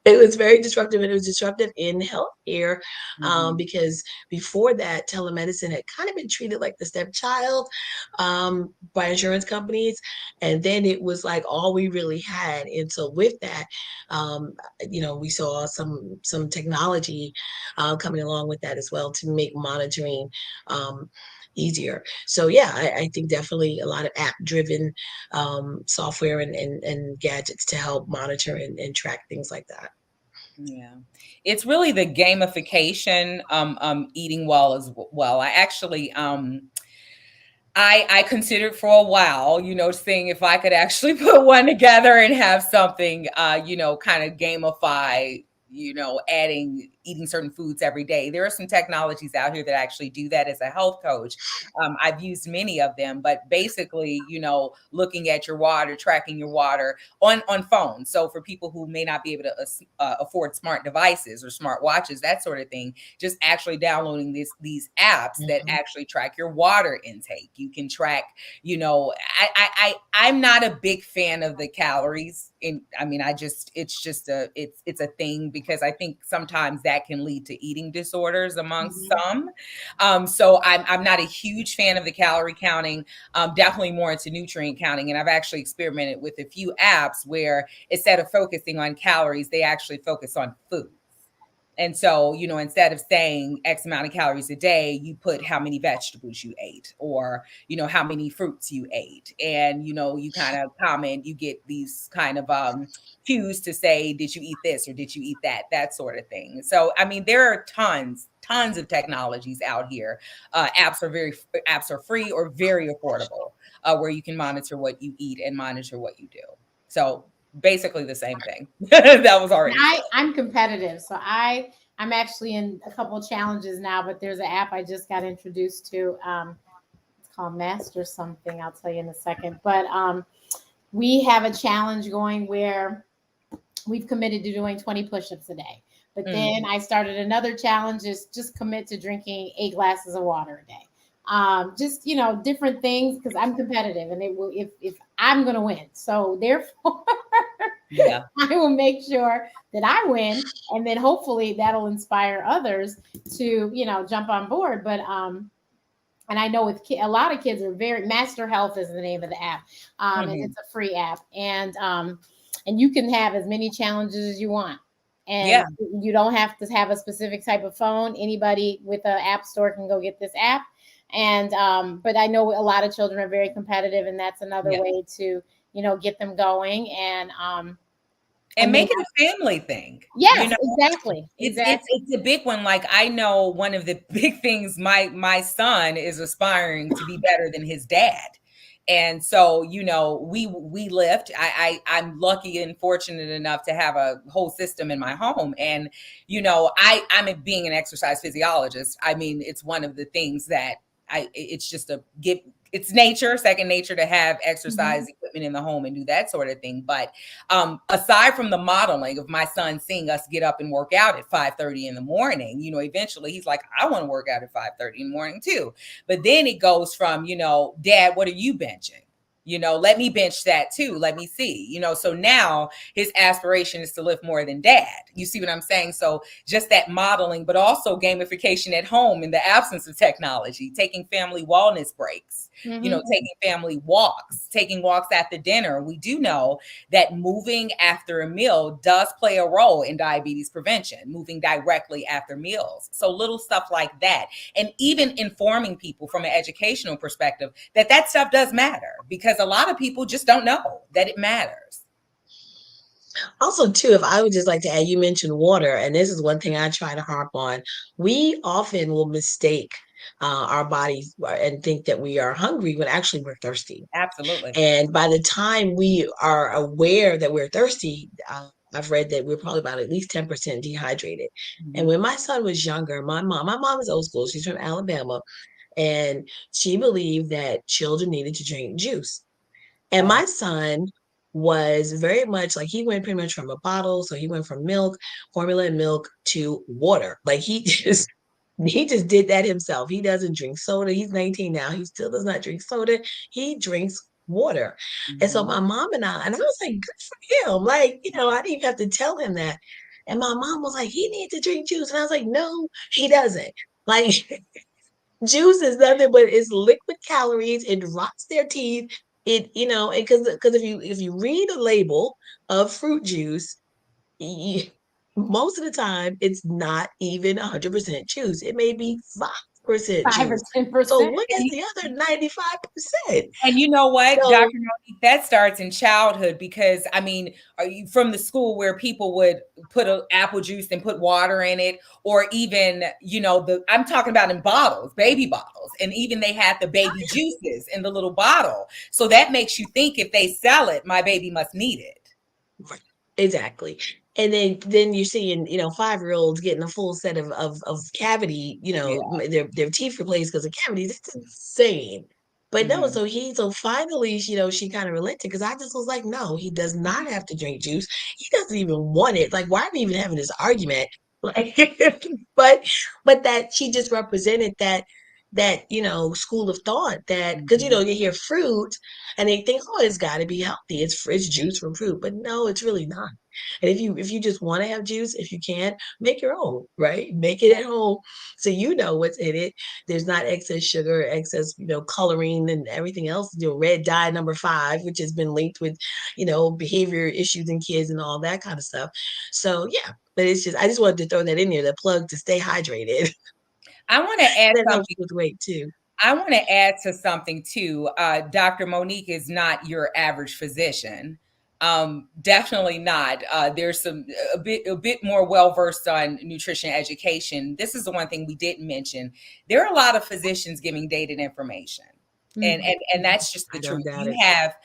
Speaker 3: it was very disruptive, and it was disruptive in healthcare,
Speaker 2: Mhm.
Speaker 3: because before that, telemedicine had kind of been treated like the stepchild, by insurance companies, and then it was like all we really had. And so with that, um, we saw some technology coming along with that as well to make monitoring um, easier. So yeah, I think definitely a lot of app driven software and gadgets to help monitor and track things like that.
Speaker 2: Yeah. It's really the gamification, eating well as well. I considered for a while, seeing if I could actually put one together and have something, kind of gamify, adding eating certain foods every day. There are some technologies out here that actually do that as a health coach. I've used many of them, but basically, looking at your water, tracking your water on phones. So for people who may not be able to afford smart devices or smart watches, that sort of thing, just actually downloading these apps that
Speaker 3: Mhm.
Speaker 2: actually track your water intake. You can track, I'm not a big fan of the calories. I mean, it's a thing because I think sometimes that can lead to eating disorders amongst
Speaker 3: Mhm.
Speaker 2: some. So I'm not a huge fan of the calorie counting. Definitely more into nutrient counting, and I've actually experimented with a few apps where instead of focusing on calories, they actually focus on food. And so, instead of saying X amount of calories a day, you put how many vegetables you ate or, how many fruits you ate. And, you kind of comment, you get these kind of cues to say, did you eat this or did you eat that? That sort of thing. So, I mean, there are tons of technologies out here. Apps are free or very affordable, where you can monitor what you eat and monitor what you do. So basically the same thing. That was
Speaker 1: And
Speaker 2: already said.
Speaker 1: I'm competitive, so I'm actually in a couple challenges now. But there's an app I just got introduced to. It's called Master something. I'll tell you in a second. But we have a challenge going where we've committed to doing 20 push-ups a day. But then
Speaker 2: Mhm.
Speaker 1: I started another challenge: is just commit to drinking 8 glasses of water a day. Just different things because I'm competitive, and it will if I'm going to win. So therefore,
Speaker 2: Yeah.
Speaker 1: I will make sure that I win, and then hopefully that'll inspire others to jump on board. But and I know with a lot of kids are very Master Health is the name of the app, and
Speaker 2: Mhm.
Speaker 1: it's a free app, and you can have as many challenges as you want, and
Speaker 2: Yeah.
Speaker 1: you don't have to have a specific type of phone. Anybody with an app store can go get this app, and but I know a lot of children are very competitive, and that's another
Speaker 2: Yeah.
Speaker 1: way to get them going,
Speaker 2: And
Speaker 1: and then
Speaker 2: make it a family thing. You
Speaker 1: yes,
Speaker 2: know,
Speaker 1: exactly, exactly.
Speaker 2: it's a big one. Like I know one of the big things my son is aspiring to be better than his dad. And so, we lift. I'm lucky and fortunate enough to have a whole system in my home. And, being an exercise physiologist. I mean, it's one of the things that it's just it's nature, second nature to have exercise
Speaker 1: Mhm.
Speaker 2: equipment in the home and do that sort of thing. But aside from the modeling of my son seeing us get up and work out at 5:30 in the morning, eventually he's like, I want to work out at 5:30 in the morning too. But then it goes from, Dad, what are you benching? Let me bench that too. Let me see. So now his aspiration is to lift more than dad. You see what I'm saying? So just that modeling, but also gamification at home in the absence of technology, taking family wellness breaks,
Speaker 1: Mhm.
Speaker 2: taking family walks, taking walks after dinner. We do know that moving after a meal does play a role in diabetes prevention, moving directly after meals. So little stuff like that. And even informing people from an educational perspective that that stuff does matter because a lot of people just don't know that it matters.
Speaker 3: Also, too, if I would just like to add, you mentioned water, and this is one thing I try to harp on. We often will mistake our bodies and think that we are hungry when actually we're thirsty.
Speaker 2: Absolutely.
Speaker 3: And by the time we are aware that we're thirsty, I've read that we're probably about at least 10% dehydrated. And
Speaker 2: Mhm.
Speaker 3: when my son was younger, my mom is old school. She's from Alabama, and she believed that children needed to drink juice. And
Speaker 2: Oh,
Speaker 3: my son was very much like he went pretty much from a bottle. So he went from milk, formula and milk to water. Like he just did that himself. He doesn't drink soda. He's 19 now. He still does not drink soda. He drinks water. And so
Speaker 2: Mhm.
Speaker 3: my mom and I was like, good for him. Like, I didn't even have to tell him that. And my mom was like, he needs to drink juice. And I was like, no, he doesn't. Like, juice is nothing but it's liquid calories. It rots their teeth. Because if you read a label of fruit juice, y- most of the time it's not even 100% juice. It may be 5%
Speaker 1: 5 or
Speaker 3: juice. So
Speaker 1: 10%.
Speaker 3: what is the other 95%?
Speaker 2: And you know what,
Speaker 3: So
Speaker 2: Dr. Monique, that starts in childhood because I mean, are you from the school where people would put a apple juice and put water in it, or even, I'm talking about in bottles, baby bottles, and even they had the baby juices in the little bottle. So that makes you think if they sell it, my baby must need it.
Speaker 3: right, exactly. And then you're seeing, 5-year-olds getting a full set of cavity,
Speaker 2: Yeah.
Speaker 3: their teeth replaced because of cavities. It's insane. But no,
Speaker 2: Mhm.
Speaker 3: so finally, she kind of relented because I just was like, no, he does not have to drink juice. He doesn't even want it. Like, why are we even having this argument? Like, but that she just represented that school of thought that because
Speaker 2: Mhm.
Speaker 3: you hear fruit and they think, oh, it's got to be healthy. It's juice from fruit, but no, it's really not. And if you just want to have juice, if you can, make your own, right? Make it at home so you know what's in it. There's not excess sugar, excess, coloring and everything else, red dye number 5, which has been linked with, behavior issues in kids and all that kind of stuff. So yeah, but I just wanted to throw that in there, the plug to stay hydrated.
Speaker 2: I want to add
Speaker 3: That helps
Speaker 2: something.
Speaker 3: with weight too.
Speaker 2: I want to add to something too. Dr. Monique is not your average physician. Definitely not. There's a bit more well versed on nutrition education. This is the one thing we didn't mention. There are a lot of physicians giving dated information, and
Speaker 3: Mhm.
Speaker 2: and that's just the
Speaker 3: I don't
Speaker 2: truth.
Speaker 3: doubt
Speaker 2: You
Speaker 3: it.
Speaker 2: have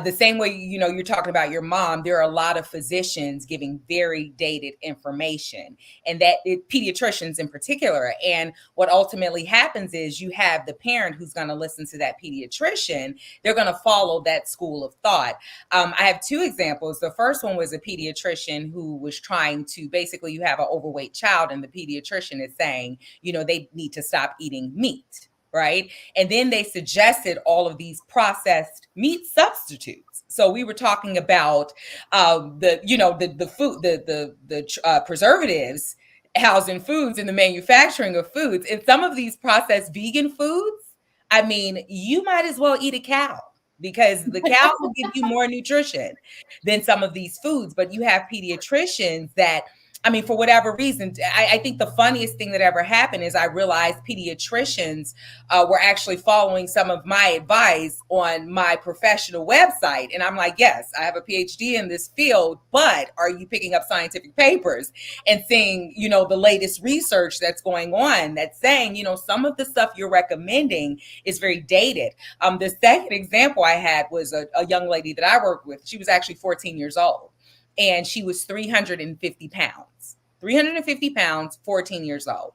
Speaker 2: the same way you're talking about your mom. There are a lot of physicians giving very dated information, and pediatricians in particular. And what ultimately happens is you have the parent who's going to listen to that pediatrician. They're going to follow that school of thought. I have two examples. The first one was a pediatrician who was trying to basically, you have an overweight child, and the pediatrician is saying, they need to stop eating meat. Right. And then they suggested all of these processed meat substitutes. So we were talking about the food, the preservatives housed in foods and the manufacturing of foods. And some of these processed vegan foods, I mean, you might as well eat a cow because the cow will give you more nutrition than some of these foods. But you have pediatricians that, I mean, for whatever reason, I think the funniest thing that ever happened is I realized pediatricians were actually following some of my advice on my professional website. And I'm like, yes, I have a PhD in this field, but are you picking up scientific papers and seeing, the latest research that's going on that's saying, some of the stuff you're recommending is very dated. The second example I had was a young lady that I worked with. She was actually 14 years old and she was 350 pounds. 350 pounds, 14 years old.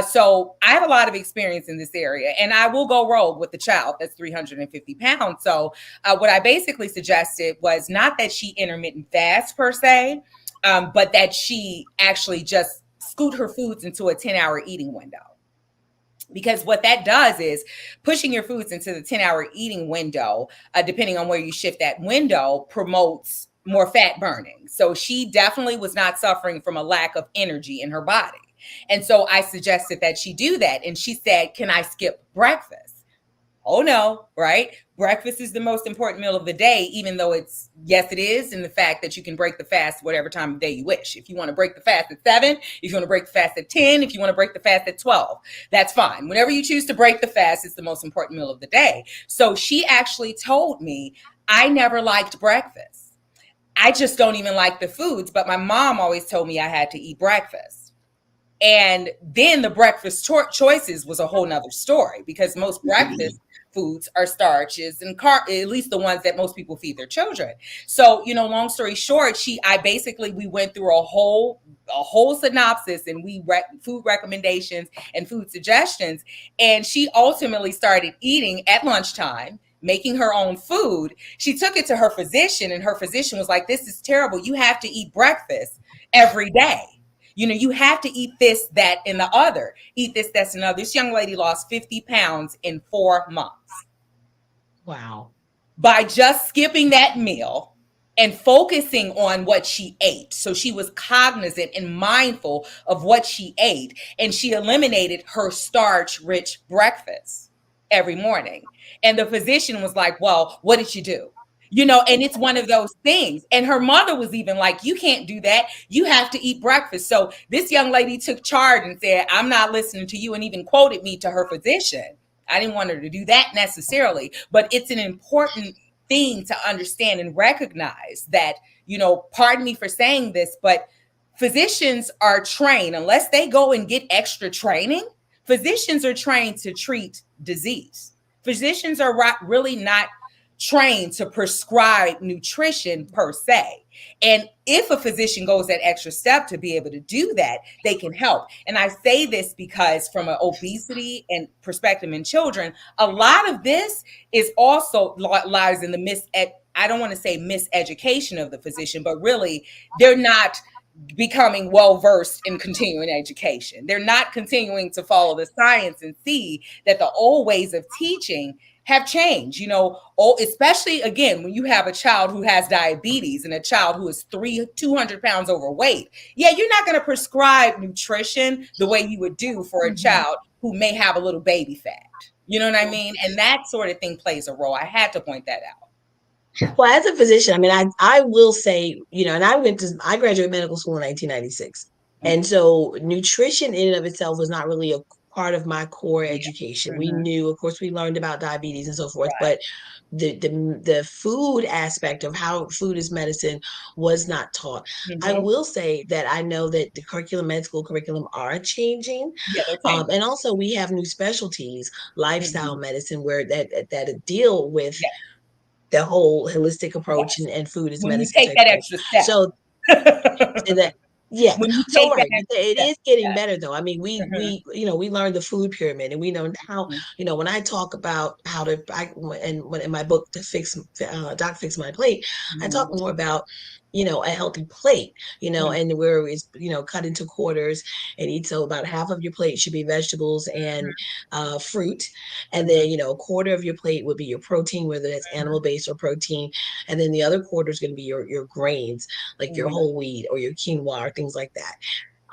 Speaker 2: So I have a lot of experience in this area, and I will go rogue with the child that's 350 pounds. So what I basically suggested was not that she intermittent fast per se, but that she actually just scoot her foods into a 10-hour eating window. Because what that does is pushing your foods into the 10-hour eating window, depending on where you shift that window, promotes more fat burning. So she definitely was not suffering from a lack of energy in her body. And so I suggested that she do that. And she said, can I skip breakfast? Oh no, right? Breakfast is the most important meal of the day, even though yes, it is, in the fact that you can break the fast whatever time of day you wish. If you want to break the fast at 7, if you want to break the fast at 10, if you want to break the fast at 12, that's fine. Whenever you choose to break the fast, it's the most important meal of the day. So she actually told me, I never liked breakfast. I just don't even like the foods, but my mom always told me I had to eat breakfast. And then the breakfast choices was a whole nother story because most breakfast foods are starches and at least the ones that most people feed their children. So, long story short, we went through a whole synopsis and food recommendations and food suggestions. And she ultimately started eating at lunchtime, making her own food. She took it to her physician, and her physician was like, this is terrible. You have to eat breakfast every day. You have to eat this, that, and the other. Eat this, that's, and other. This young lady lost 50 pounds in 4 months.
Speaker 3: Wow.
Speaker 2: by just skipping that meal and focusing on what she ate. So she was cognizant and mindful of what she ate, and she eliminated her starch rich breakfast every morning. And the physician was like, well, what did you do? And it's one of those things. And her mother was even like, you can't do that. You have to eat breakfast. So this young lady took charge and said, I'm not listening to you, and even quoted me to her physician. I didn't want her to do that necessarily, but it's an important thing to understand and recognize that, pardon me for saying this, but physicians are trained, unless they go and get extra training, physicians are trained to treat disease. Physicians are really not trained to prescribe nutrition per se. And if a physician goes that extra step to be able to do that, they can help. And I say this because from an obesity and perspective in children, a lot of this is also lies in the I don't want to say miseducation of the physician, but really they're not becoming well versed in continuing education. They're not continuing to follow the science and see that the old ways of teaching have changed. Especially again, when you have a child who has diabetes and a child who is 200 pounds overweight. Yeah, you're not going to prescribe nutrition the way you would do for a child who may have a little baby fat. You know what I mean? And that sort of thing plays a role. I had to point that out.
Speaker 3: Well, as a physician, I mean, I will say, and I graduated medical school in 1996. And so nutrition in and of itself was not really a part of my core education. We knew, of course, we learned about diabetes and so forth, but the food aspect of how food is medicine was not taught. I will say that I know that the med school curriculum are changing.
Speaker 2: Yeah, they're changing.
Speaker 3: And also we have new specialties, lifestyle medicine, where that deal with the whole holistic approach, and food is
Speaker 2: When you
Speaker 3: medicine
Speaker 2: take
Speaker 3: type
Speaker 2: that
Speaker 3: thing.
Speaker 2: extra step.
Speaker 3: So that yeah.
Speaker 2: When you
Speaker 3: So
Speaker 2: take that
Speaker 3: right,
Speaker 2: extra
Speaker 3: it
Speaker 2: step.
Speaker 3: is getting
Speaker 2: Yeah.
Speaker 3: better though. I mean, we learned the food pyramid, and we know how, when I talk about how to, in my book to fix Doc Fix My Plate, I talk more about a healthy plate, and where it's cut into quarters and eat. So about half of your plate should be vegetables and fruit, and then a quarter of your plate would be your protein, whether that's animal based or protein, and then the other quarter is going to be your grains, like your whole wheat or your quinoa or things like that.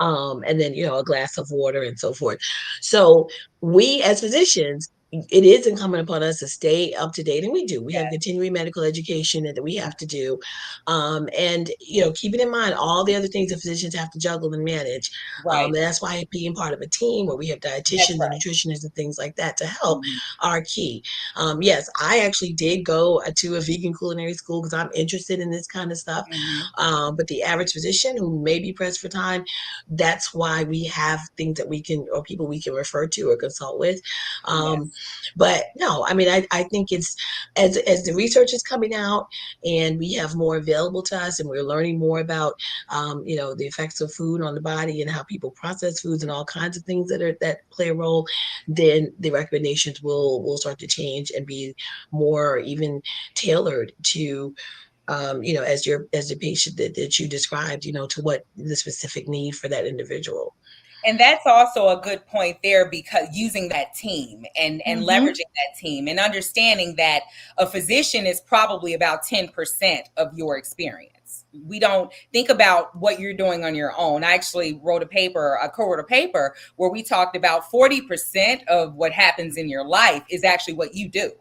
Speaker 3: And then a glass of water and so forth. So we as physicians, it is incumbent upon us to stay up to date, and we do. We have continuing medical education that we have to do, and keeping in mind all the other things that physicians have to juggle and manage.
Speaker 2: Right.
Speaker 3: And that's why being part of a team where we have
Speaker 2: That's
Speaker 3: dietitians and
Speaker 2: right.
Speaker 3: nutritionists and things like that to help are key. Yes, I actually did go to a vegan culinary school because I'm interested in this kind of stuff. But the average physician who may be pressed for time, that's why we have things that we can, or people we can refer to or consult with. But no, I mean, I think it's as the research is coming out and we have more available to us, and we're learning more about the effects of food on the body and how people process foods and all kinds of things that play a role, then the recommendations will start to change and be more even tailored to as the patient that you described, to what the specific need for that individual.
Speaker 2: And that's also a good point there, because using that team and leveraging that team and understanding that a physician is probably about 10% of your experience. We don't think about what you're doing on your own. I actually co-wrote a paper where we talked about 40% of what happens in your life is actually what you do.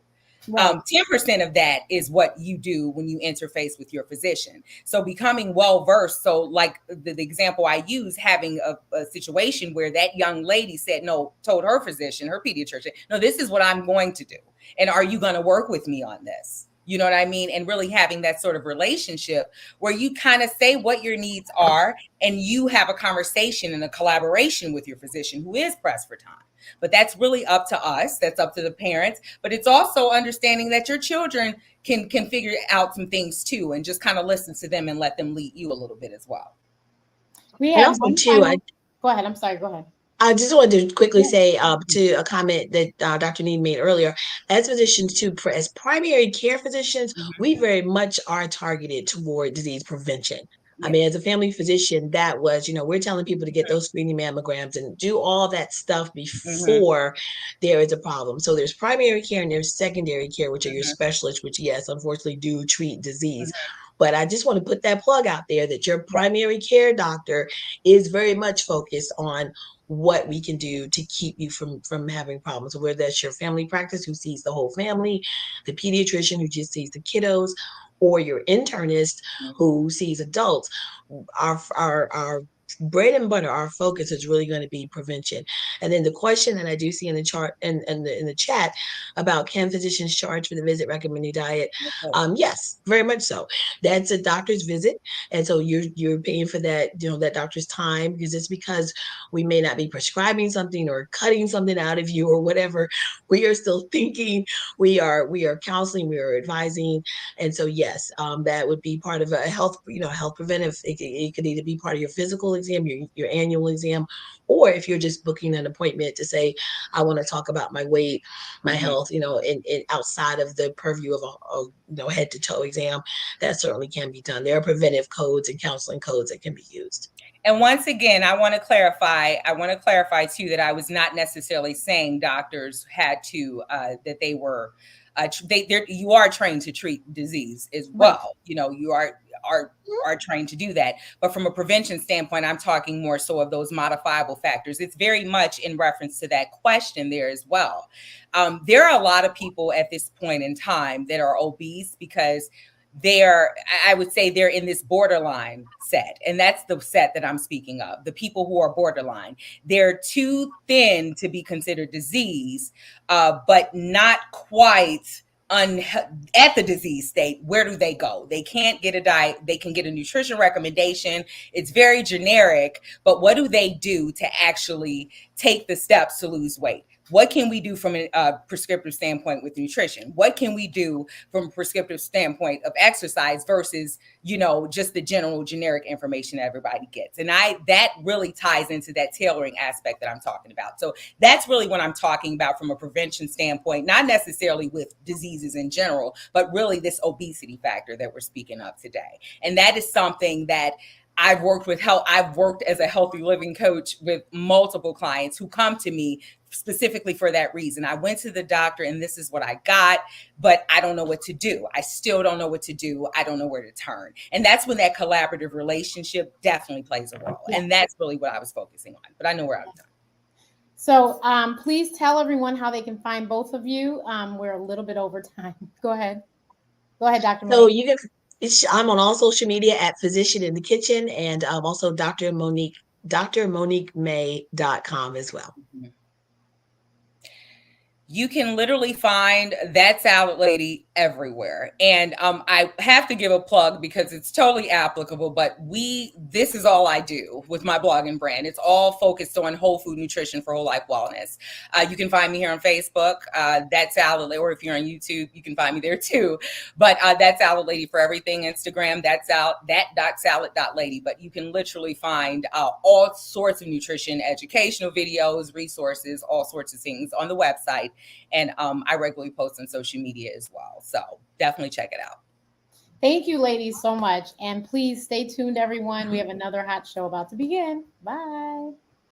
Speaker 2: 10% of that is what you do when you interface with your physician. So becoming well versed. So like the example I use, having a situation where that young lady told her physician, her pediatrician, no, this is what I'm going to do. And are you going to work with me on this? You know what I mean? And really having that sort of relationship where you kind of say what your needs are, and you have a conversation and a collaboration with your physician who is pressed for time. But that's really up to us. That's up to the parents. But it's also understanding that your children can figure out some things too, and just kind of listen to them and let them lead you a little bit as well.
Speaker 1: We
Speaker 3: And
Speaker 1: have
Speaker 3: also
Speaker 1: one
Speaker 3: too,
Speaker 1: final. Go ahead. I'm sorry. Go ahead.
Speaker 3: I just wanted to quickly say to a comment that Dr. Need made earlier, as physicians too, as primary care physicians, we very much are targeted toward disease prevention. I
Speaker 2: Yeah.
Speaker 3: mean, as a family physician, that was, we're telling people to get those screening mammograms and do all that stuff
Speaker 2: Mm-hmm.
Speaker 3: before there is a problem. So there's primary care and there's secondary care, which are your
Speaker 2: Mm-hmm.
Speaker 3: specialists, which, yes, unfortunately do treat disease.
Speaker 2: Mm-hmm.
Speaker 3: But I just want to put that plug out there that your
Speaker 2: Yeah.
Speaker 3: primary care doctor is very much focused on what we can do to keep you from having problems, whether that's your family practice who sees the whole family, the pediatrician who just sees the kiddos, or your internist who sees adults. Our bread and butter, our focus is really going to be prevention. And then the question that I do see in the chart and in the chat about, can physicians charge for the visit recommended diet? Yes, very much so. That's a doctor's visit, and so you're paying for that, that doctor's time, because it's because we may not be prescribing something or cutting something out of you or whatever. We are still thinking. We are counseling. We are advising. And so, yes, that would be part of a health, health preventive. It could either be part of your physical exam, your annual exam, or if you're just booking an appointment to say, I want to talk about my weight, my
Speaker 2: Mm-hmm.
Speaker 3: health, in outside of the purview of a head to toe exam, that certainly can be done. There are preventive codes and counseling codes that can be used.
Speaker 2: And once again, I want to clarify. I want to clarify too that I was not necessarily saying doctors had to that they were you are trained to treat disease as
Speaker 1: Right.
Speaker 2: well. You are trained to do that. But from a prevention standpoint, I'm talking more so of those modifiable factors. It's very much in reference to that question there as well. There are a lot of people at this point in time that are obese because I would say they're in this borderline set. And that's the set that I'm speaking of. The people who are borderline, they're too thin to be considered disease, but not quite at the disease state. Where do they go? They can't get a diet. They can get a nutrition recommendation. It's very generic, but what do they do to actually take the steps to lose weight? What can we do from a prescriptive standpoint with nutrition? What can we do from a prescriptive standpoint of exercise versus, just the general generic information that everybody gets? And that really ties into that tailoring aspect that I'm talking about. So that's really what I'm talking about from a prevention standpoint, not necessarily with diseases in general, but really this obesity factor that we're speaking of today. And that is something that I've worked as a healthy living coach with multiple clients who come to me specifically for that reason. I went to the doctor and this is what I got, but I don't know what to do. I still don't know what to do. I don't know where to turn. And that's when that collaborative relationship definitely plays a role.
Speaker 1: Yeah.
Speaker 2: And that's really what I was focusing on. But I know where I'm done.
Speaker 1: So please tell everyone how they can find both of you. We're a little bit over time. Go ahead. Go ahead, Dr.
Speaker 3: So
Speaker 1: Monique.
Speaker 3: I'm on all social media at Physician in the Kitchen, and also drmoniquemay.com as well.
Speaker 2: Mm-hmm. You can literally find That Salad Lady everywhere. And I have to give a plug because it's totally applicable, but this is all I do with my blogging brand. It's all focused on whole food nutrition for whole life wellness. You can find me here on Facebook, That Salad Lady, or if you're on YouTube, you can find me there too. But That Salad Lady for everything. Instagram, that.salad.lady. But you can literally find all sorts of nutrition, educational videos, resources, all sorts of things on the website. And I regularly post on social media as well. So definitely check it out.
Speaker 1: Thank you, ladies, so much. And please stay tuned, everyone. We have another hot show about to begin. Bye.